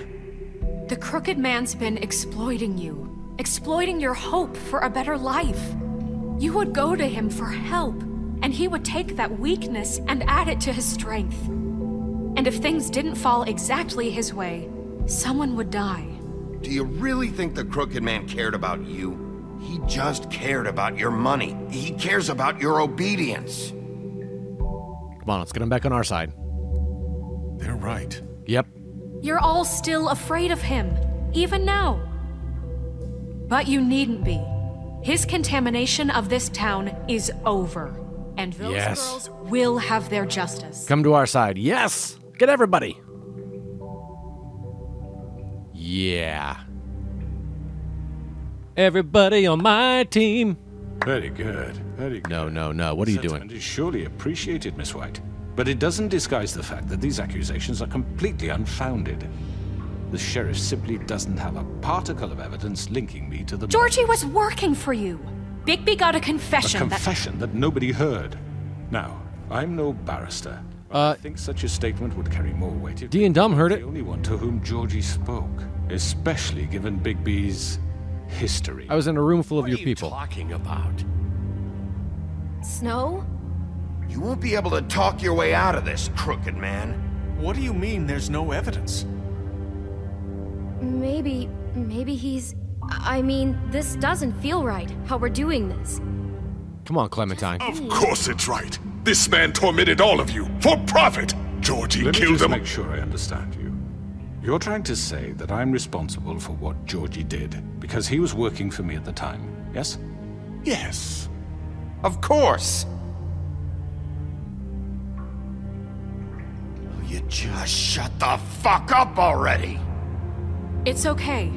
The Crooked Man's been exploiting you. Exploiting your hope for a better life. You would go to him for help, and he would take that weakness and add it to his strength. And if things didn't fall exactly his way, someone would die. Do you really think the Crooked Man cared about you? He just cared about your money. He cares about your obedience. Come on, let's get him back on our side. They're right. Yep. You're all still afraid of him, even now. But you needn't be. His contamination of this town is over. And those girls will have their justice. Come to our side. Yes! Get everybody! Yeah. Everybody on my team. Very good. Very good. No. What are you doing? Sentiment is surely appreciated, Miss White. But it doesn't disguise the fact that these accusations are completely unfounded. The sheriff simply doesn't have a particle of evidence linking me to the... Georgie was working for you. Bigby got a confession. A confession that nobody heard. Now, I'm no barrister. I think such a statement would carry more weight if... D and Dumb heard it. The only one to whom Georgie spoke, especially given Bigby's history. I was in a room full of your people. What are you talking about? Snow? You won't be able to talk your way out of this, Crooked Man. What do you mean there's no evidence? Maybe he's... I mean, this doesn't feel right, how we're doing this. Come on, Clementine. Of course it's right. This man tormented all of you for profit. Georgie Let me killed just them. make sure I understand you. You're trying to say that I'm responsible for what Georgie did because he was working for me at the time, yes? Yes. Of course. Will you just shut the fuck up already? It's okay.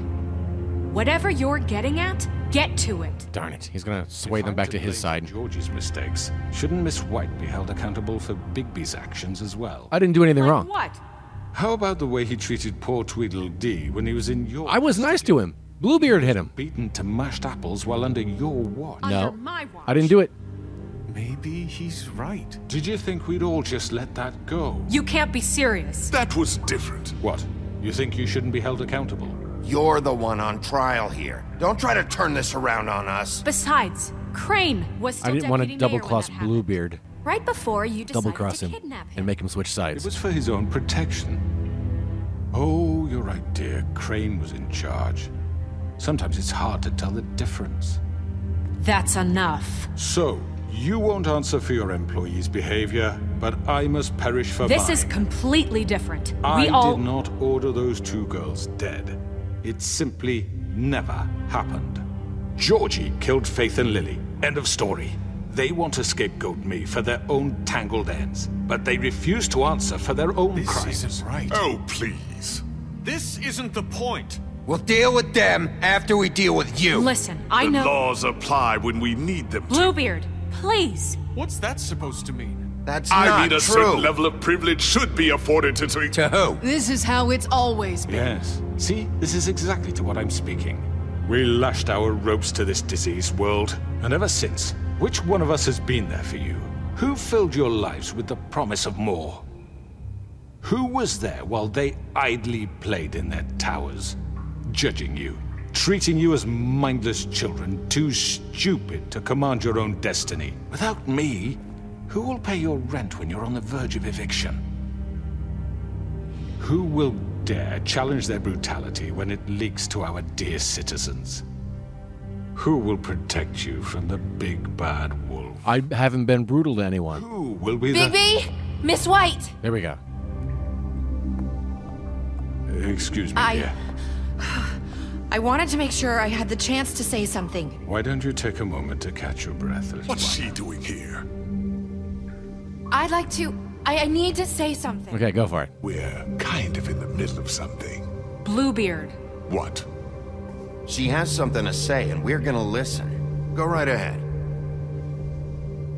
Whatever you're getting at, get to it. Darn it. He's gonna sway them back to his side. Georgie's mistakes. Shouldn't Miss White be held accountable for Bigby's actions as well? I didn't do anything wrong. What? How about the way he treated poor Tweedledee when he was in your... I was nice to him. Bluebeard hit him. Beaten to mashed apples while under your watch. No, I didn't do it. Maybe he's right. Did you think we'd all just let that go? You can't be serious. That was different. What? You think you shouldn't be held accountable? You're the one on trial here. Don't try to turn this around on us. Besides, Crane was still I didn't want to deputy mayor when double-cross that happened. Bluebeard. Right before you decided Double-cross to him kidnap him. and make him switch It sides. was for his own protection. Oh, you're right, dear. Crane was in charge. Sometimes it's hard to tell the difference. That's enough. So, you won't answer for your employees' behavior, but I must perish for This mine. is completely different. I We all... did not order those two girls dead. It simply never happened. Georgie killed Faith and Lily. End of story. They want to scapegoat me for their own tangled ends, but they refuse to answer for their own crimes. This isn't right. Oh, please. This isn't the point. We'll deal with them after we deal with you. Listen, I The know... laws apply when we need them to. Bluebeard, please. What's that supposed to mean? That's I not mean, a true. certain level of privilege should be afforded to... To who? This is how it's always been. Yes. See, this is exactly to what I'm speaking. We lashed our ropes to this diseased world, and ever since, Which one of us has been there for you? Who filled your lives with the promise of more? Who was there while they idly played in their towers, judging you, treating you as mindless children, too stupid to command your own destiny? Without me, who will pay your rent when you're on the verge of eviction? Who will dare challenge their brutality when it leaks to our dear citizens? Who will protect you from the big bad wolf? I haven't been brutal to anyone. Who will be Bigby! Miss White! There we go. Excuse me, dear. I wanted to make sure I had the chance to say something. Why don't you take a moment to catch your breath? What's she doing here? I'd like to... I need to say something. Okay, go for it. We're kind of in the middle of something. Bluebeard. What? She has something to say, and we're gonna listen. Go right ahead.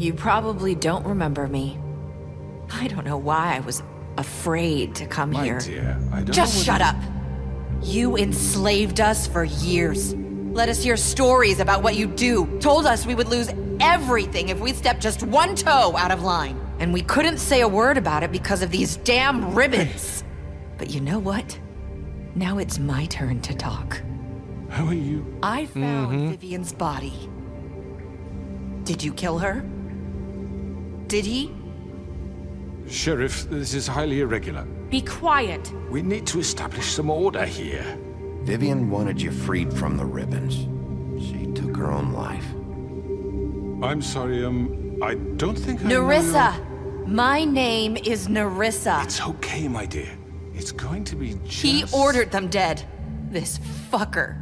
You probably don't remember me. I don't know why I was afraid to come My here. dear, I don't Just know shut up! You enslaved us for years. Let us hear stories about what you do. Told us we would lose everything if we stepped just one toe out of line. And we couldn't say a word about it because of these damn ribbons. But you know what? Now it's my turn to talk. How are you? I found Vivian's body. Did you kill her? Did he? Sheriff, this is highly irregular. Be quiet. We need to establish some order here. Vivian wanted you freed from the ribbons. She took her own life. I'm sorry, I don't think I Nerissa! know My name is Nerissa. It's okay, my dear. It's going to be just... He ordered them dead. This fucker.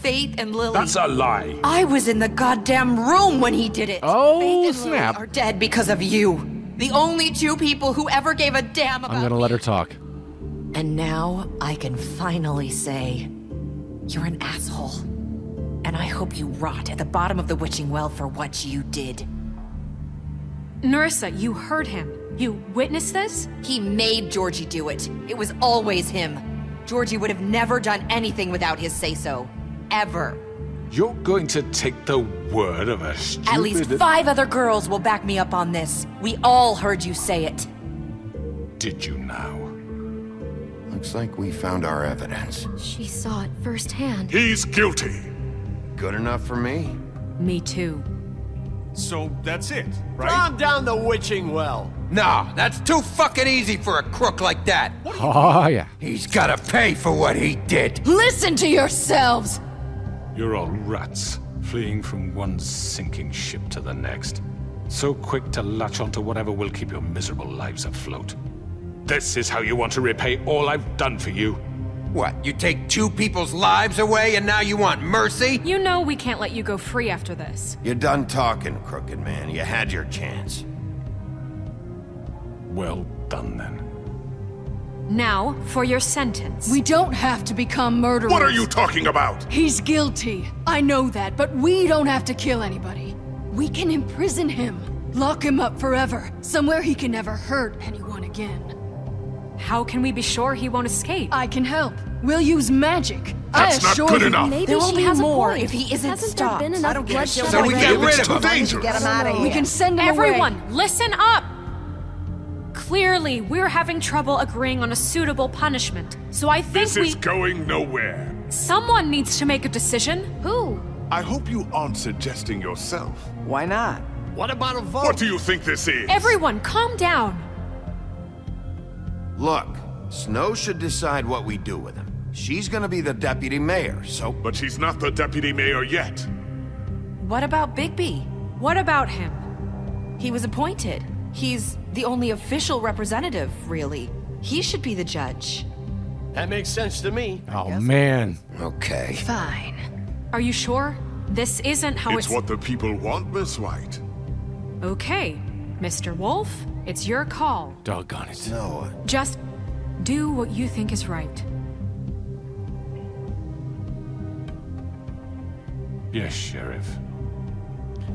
Faith and Lily. That's a lie. I was in the goddamn room when he did it. Oh, Faith and snap. Lily are dead because of you. The only two people who ever gave a damn about I'm gonna let her talk. And now I can finally say, you're an asshole. And I hope you rot at the bottom of the witching well for what you did. Nerissa, you heard him. You witnessed this? He made Georgie do it. It was always him. Georgie would have never done anything without his say-so. Ever. You're going to take the word of a stupid... At least 5 other girls will back me up on this. We all heard you say it. Did you now? Looks like we found our evidence. She saw it firsthand. He's guilty. Good enough for me. Me too. So that's it, right? Calm down the witching well. Nah, that's too fucking easy for a crook like that. Oh, yeah. He's gotta pay for what he did. Listen to yourselves! You're all rats, fleeing from one sinking ship to the next. So quick to latch onto whatever will keep your miserable lives afloat. This is how you want to repay all I've done for you? What, you take 2 people's lives away and now you want mercy? You know we can't let you go free after this. You're done talking, crooked man. You had your chance. Well done, then. Now, for your sentence. We don't have to become murderers. What are you talking about? He's guilty. I know that, but we don't have to kill anybody. We can imprison him. Lock him up forever. Somewhere he can never hurt anyone again. How can we be sure he won't escape? I can help. We'll use magic. That's I not assure good you. enough. Maybe There will she be has more a point. if he isn't Hasn't stopped. there been enough I don't care. bloodshed So we already? get rid of him. dangerous. Get him out of here. We can send him away. Everyone, listen up! Clearly, we're having trouble agreeing on a suitable punishment. So I think This is going nowhere. someone needs to make a decision. Who? I hope you aren't suggesting yourself. Why not? What about a vote? What do you think this is? Everyone, calm down. Look, Snow should decide what we do with him. She's gonna be the deputy mayor, so... But she's not the deputy mayor yet. What about Bigby? What about him? He was appointed. He's the only official representative, really. He should be the judge. That makes sense to me. Oh, man. Okay. Fine. Are you sure? This isn't how It's what the people want, Miss White. Okay, Mr. Wolf, it's your call. Doggone it. No. Just do what you think is right. Yes, Sheriff.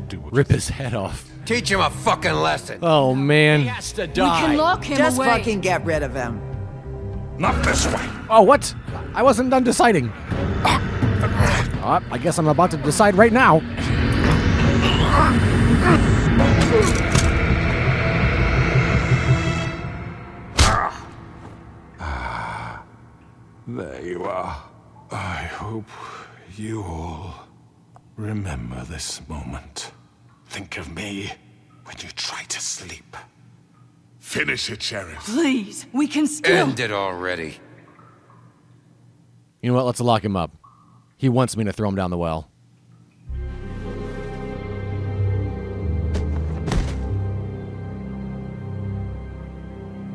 Do what Rip his head off. Teach him a fucking lesson. Oh, man. Has to We can lock him Just away. fucking get rid of him. Not this way. Oh, what? I wasn't done deciding. I guess I'm about to decide right now. There you are. I hope you all remember this moment. Think of me when you try to sleep. Finish it, Sheriff. Please, we can still... End it already. You know what? Let's lock him up. He wants me to throw him down the well.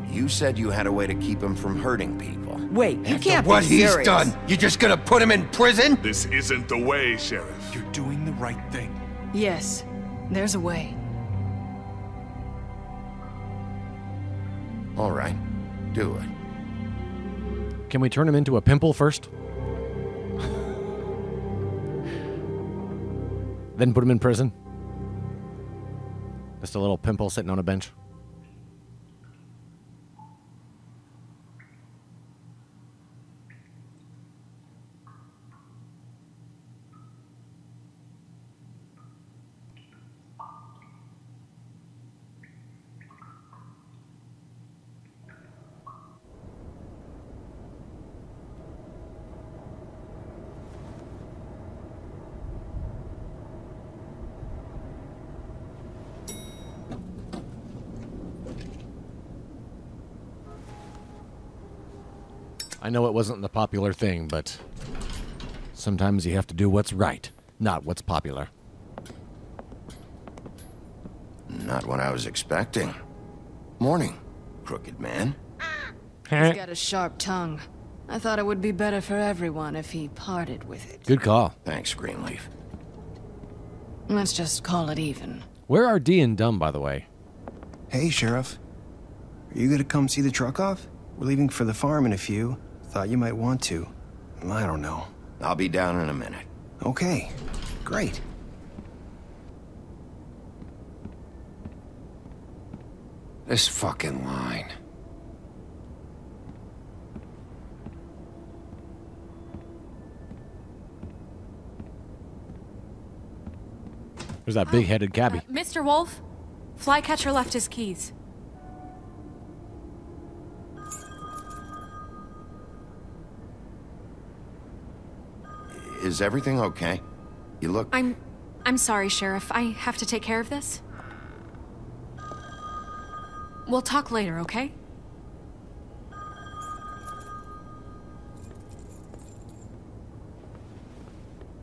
You said you had a way to keep him from hurting people. Wait, you can't What be he's serious. done, you just gonna put him in prison? This isn't the way, Sheriff. You're doing the right thing. Yes, there's a way. All right, do it. Can we turn him into a pimple first? Then put him in prison? Just a little pimple sitting on a bench? I know it wasn't the popular thing, but sometimes you have to do what's right, not what's popular. Not what I was expecting. Morning, crooked man. He's got a sharp tongue. I thought it would be better for everyone if he parted with it. Good call. Thanks, Greenleaf. Let's just call it even. Where are Dee and Dumb, by the way? Hey, Sheriff. Are you gonna come see the truck off? We're leaving for the farm in a few. Thought you might want to. I don't know. I'll be down in a minute. Okay, great. This fucking line. There's that big-headed cabbie. Mr. Wolf, Flycatcher left his keys. Is everything okay? You look... I'm sorry, Sheriff. I have to take care of this. We'll talk later, okay?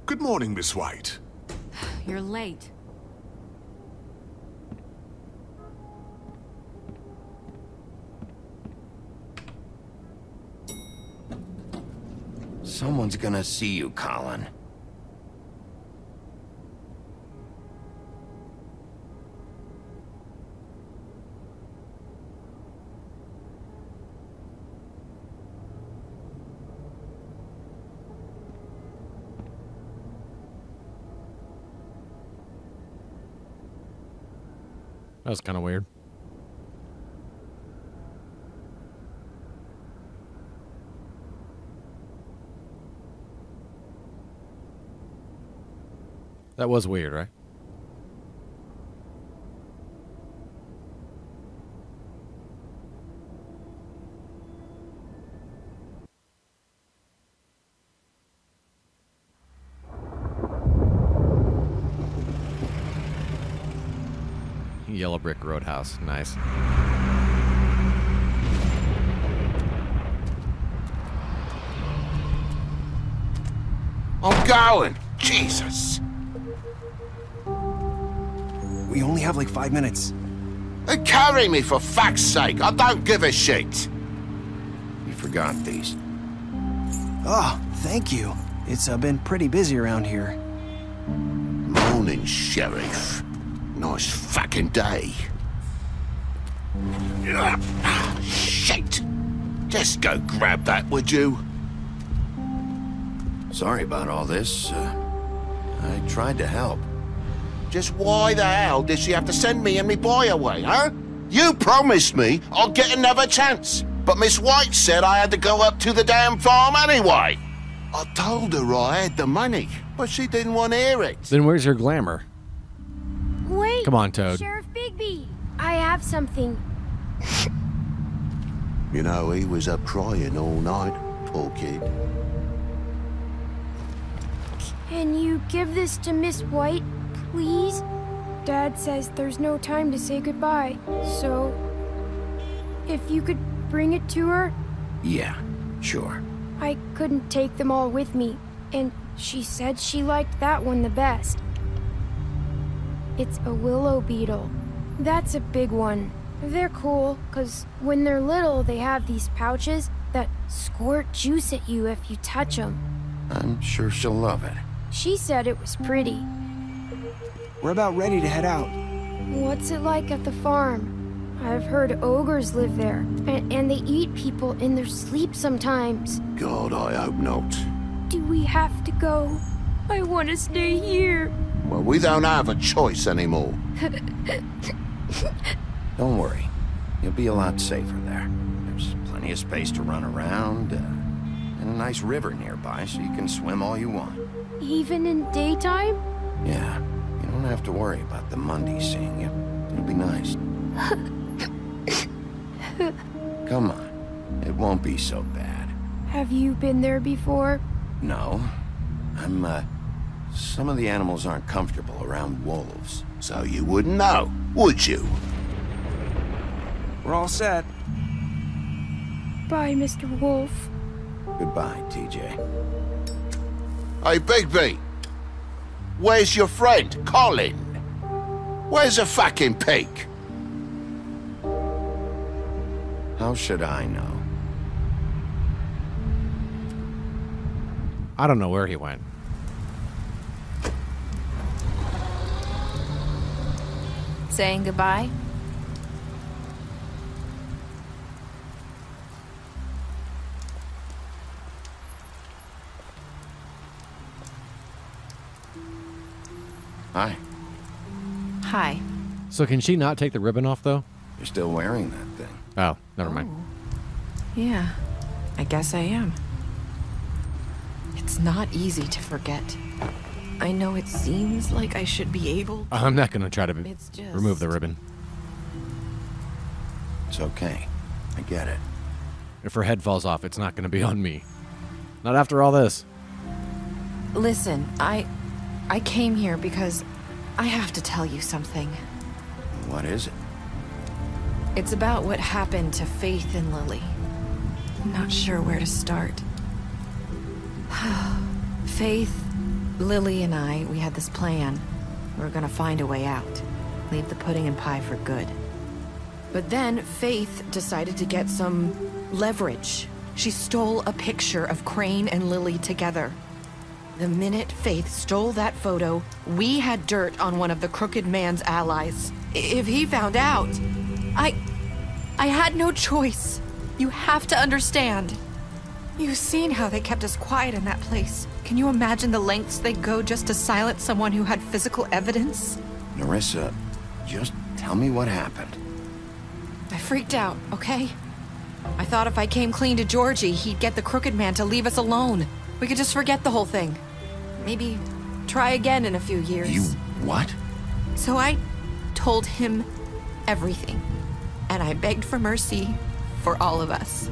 Good morning, Miss White. You're late. Someone's gonna see you, Colin. That was kind of weird. That was weird, right? Yellow brick roadhouse. Nice. I'm going. Jesus. We only have like 5 minutes. Carry me, for fuck's sake. I don't give a shit. You forgot these. Oh, thank you. It's been pretty busy around here. Morning, Sheriff. Nice fucking day. Shit. Just go grab that, would you? Sorry about all this. I tried to help. Just why the hell did she have to send me and me boy away, huh? You promised me I'd get another chance, but Miss White said I had to go up to the damn farm anyway. I told her I had the money, but she didn't want to hear it. Then where's your glamour? Wait! Come on, Toad. Sheriff Bigby! I have something. You know, he was up crying all night, poor kid. Can you give this to Miss White, please? Dad says there's no time to say goodbye, so... if you could bring it to her? Yeah, sure. I couldn't take them all with me, and she said she liked that one the best. It's a willow beetle. That's a big one. They're cool, 'cause when they're little, they have these pouches that squirt juice at you if you touch them. I'm sure she'll love it. She said it was pretty. We're about ready to head out. What's it like at the farm? I've heard ogres live there, and they eat people in their sleep sometimes. God, I hope not. Do we have to go? I want to stay here. Well, we don't have a choice anymore. Don't worry. You'll be a lot safer there. There's plenty of space to run around, and a nice river nearby so you can swim all you want. Even in daytime? Yeah, you don't have to worry about the Mundies seeing you. It'll be nice. Come on. It won't be so bad. Have you been there before? No. Some of the animals aren't comfortable around wolves. So you wouldn't know, would you? We're all set. Bye, Mr. Wolf. Goodbye, TJ. Hey, Bigby. Where's your friend, Colin? Where's the fucking pig? How should I know? I don't know where he went. Saying goodbye? Hi. Hi. So can she not take the ribbon off, though? You're still wearing that thing. Oh, never mind. Yeah, I guess I am. It's not easy to forget. I know it seems like I should be able to. I'm not going to try to remove the ribbon. It's okay. I get it. If her head falls off, it's not going to be on me. Not after all this. Listen, I came here because I have to tell you something. What is it? It's about what happened to Faith and Lily. I'm not sure where to start. Faith, Lily, and I, we had this plan. We were gonna find a way out. Leave the pudding and pie for good. But then Faith decided to get some leverage. She stole a picture of Crane and Lily together. The minute Faith stole that photo, we had dirt on one of the Crooked Man's allies. If he found out, I had no choice. You have to understand. You've seen how they kept us quiet in that place. Can you imagine the lengths they go just to silence someone who had physical evidence? Nerissa, just tell me what happened. I freaked out, okay? I thought if I came clean to Georgie, he'd get the Crooked Man to leave us alone. We could just forget the whole thing. Maybe try again in a few years. You what? So I told him everything. And I begged for mercy for all of us.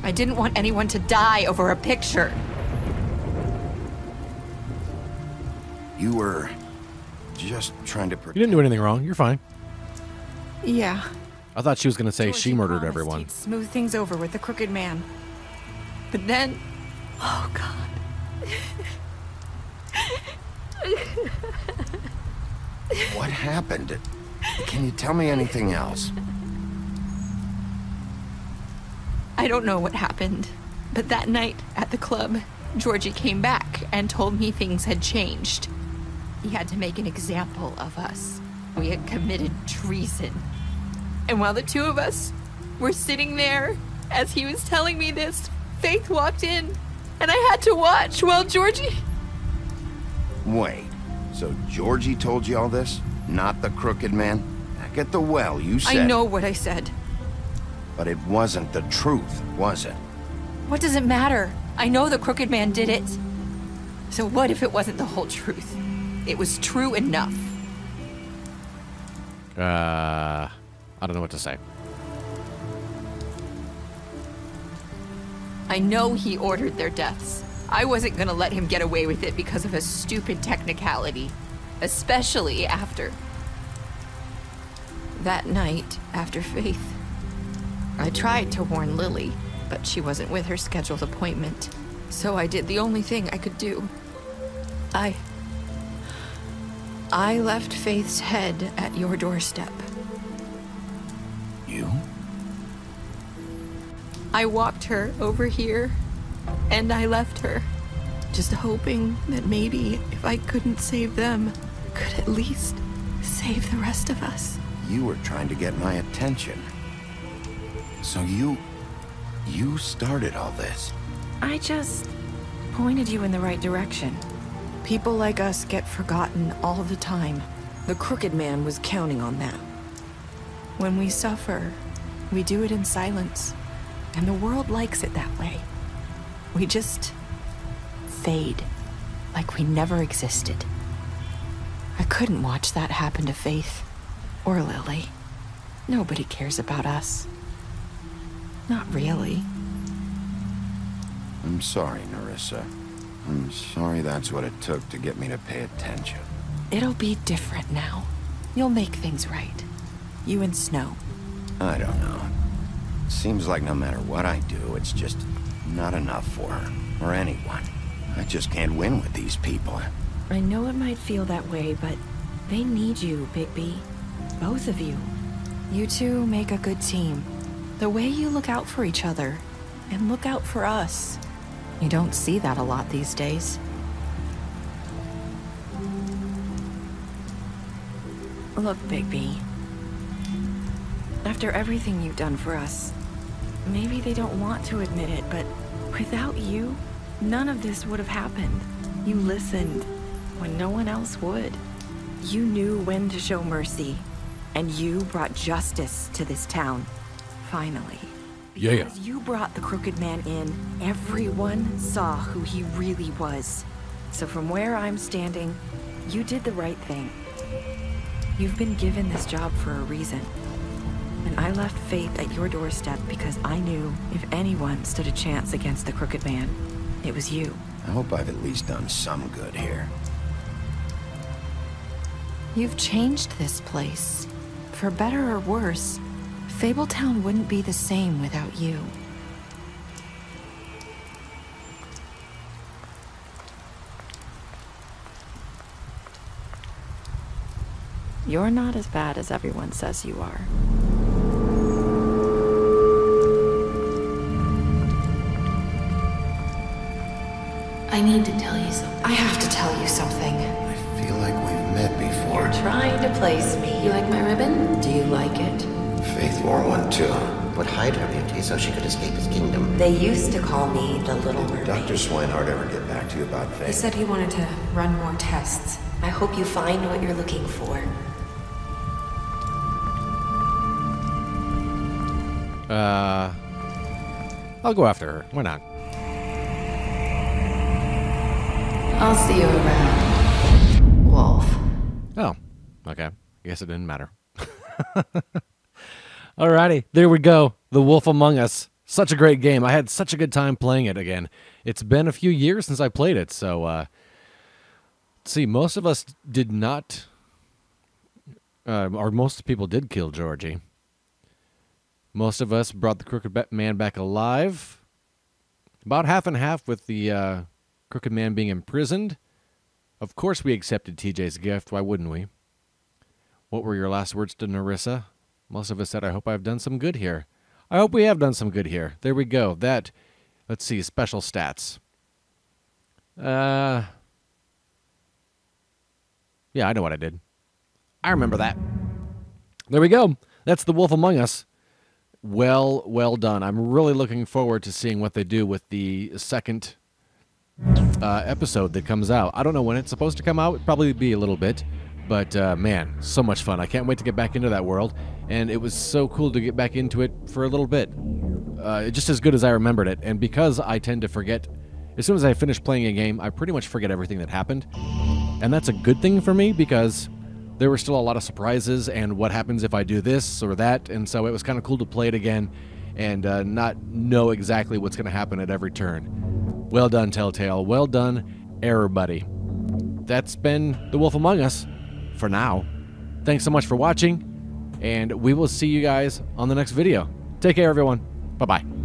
I didn't want anyone to die over a picture. You were just trying to You didn't do anything wrong. You're fine. Yeah. I thought she was going to say Georgie she murdered promised everyone. he'd smooth things over with the Crooked Man. But then... Oh, God. What happened? Can you tell me anything else? I don't know what happened, but that night at the club, Georgie came back and told me things had changed. He had to make an example of us. We had committed treason. And while the two of us were sitting there, as he was telling me this, Faith walked in, and I had to watch while Georgie... Wait, so Georgie told you all this? Not the Crooked Man? Back at the well, you said... I know what I said. But it wasn't the truth, was it? What does it matter? I know the Crooked Man did it. So what if it wasn't the whole truth? It was true enough. I don't know what to say. I know he ordered their deaths. I wasn't gonna let him get away with it because of a stupid technicality. Especially after... that night, after Faith. I tried to warn Lily, but she wasn't with her scheduled appointment. So I did the only thing I could do. I left Faith's head at your doorstep. You? I walked her over here, and I left her, just hoping that maybe if I couldn't save them, could at least save the rest of us. You were trying to get my attention. So you started all this. I just pointed you in the right direction. People like us get forgotten all the time. The Crooked Man was counting on that. When we suffer, we do it in silence. And the world likes it that way. We just fade, like we never existed. I couldn't watch that happen to Faith, or Lily. Nobody cares about us. Not really. I'm sorry, Nerissa. I'm sorry that's what it took to get me to pay attention. It'll be different now. You'll make things right. You and Snow. I don't know. Seems like no matter what I do, it's just not enough for her, or anyone. I just can't win with these people. I know it might feel that way, but they need you, Bigby. Both of you. You two make a good team. The way you look out for each other, and look out for us. You don't see that a lot these days. Look, Bigby. After everything you've done for us, maybe they don't want to admit it, but without you, none of this would have happened. You listened when no one else would. You knew when to show mercy, and you brought justice to this town. Finally. Because you brought the Crooked Man in, everyone saw who he really was. So from where I'm standing, you did the right thing. You've been given this job for a reason. And I left Faith at your doorstep because I knew if anyone stood a chance against the Crooked Man, it was you. I hope I've at least done some good here. You've changed this place. For better or worse, Fabletown wouldn't be the same without you. You're not as bad as everyone says you are. I need to tell you something. I have to tell you something. I feel like we've met before. You're trying to place me. You like my ribbon? Do you like it? Faith wore one too. Would hide her beauty so she could escape his kingdom. They used to call me the Little Mermaid. Did Dr. Swinehart ever get back to you about Faith? He said he wanted to run more tests. I hope you find what you're looking for. I'll go after her. Why not? I'll see you around, Wolf. Oh, okay. I guess it didn't matter. Alrighty, there we go. The Wolf Among Us. Such a great game. I had such a good time playing it again. It's been a few years since I played it, so let's see, most of us did not, or most people did kill Georgie. Most of us brought the Crooked Man back alive. About half and half with the Crooked Man being imprisoned. Of course we accepted TJ's gift. Why wouldn't we? What were your last words to Nerissa? Most of us said, I hope I've done some good here. I hope we have done some good here. There we go. That, let's see, special stats. Yeah, I know what I did. I remember that. There we go. That's The Wolf Among Us. Well done. I'm really looking forward to seeing what they do with the second episode that comes out. I don't know when it's supposed to come out. It'll probably be a little bit. But, man, so much fun. I can't wait to get back into that world. And it was so cool to get back into it for a little bit. Just as good as I remembered it. And because I tend to forget, as soon as I finish playing a game, I pretty much forget everything that happened. And that's a good thing for me because there were still a lot of surprises and what happens if I do this or that, and so it was kind of cool to play it again and not know exactly what's going to happen at every turn. Well done, Telltale. Well done, everybody. That's been The Wolf Among Us for now. Thanks so much for watching, and we will see you guys on the next video. Take care, everyone. Bye-bye.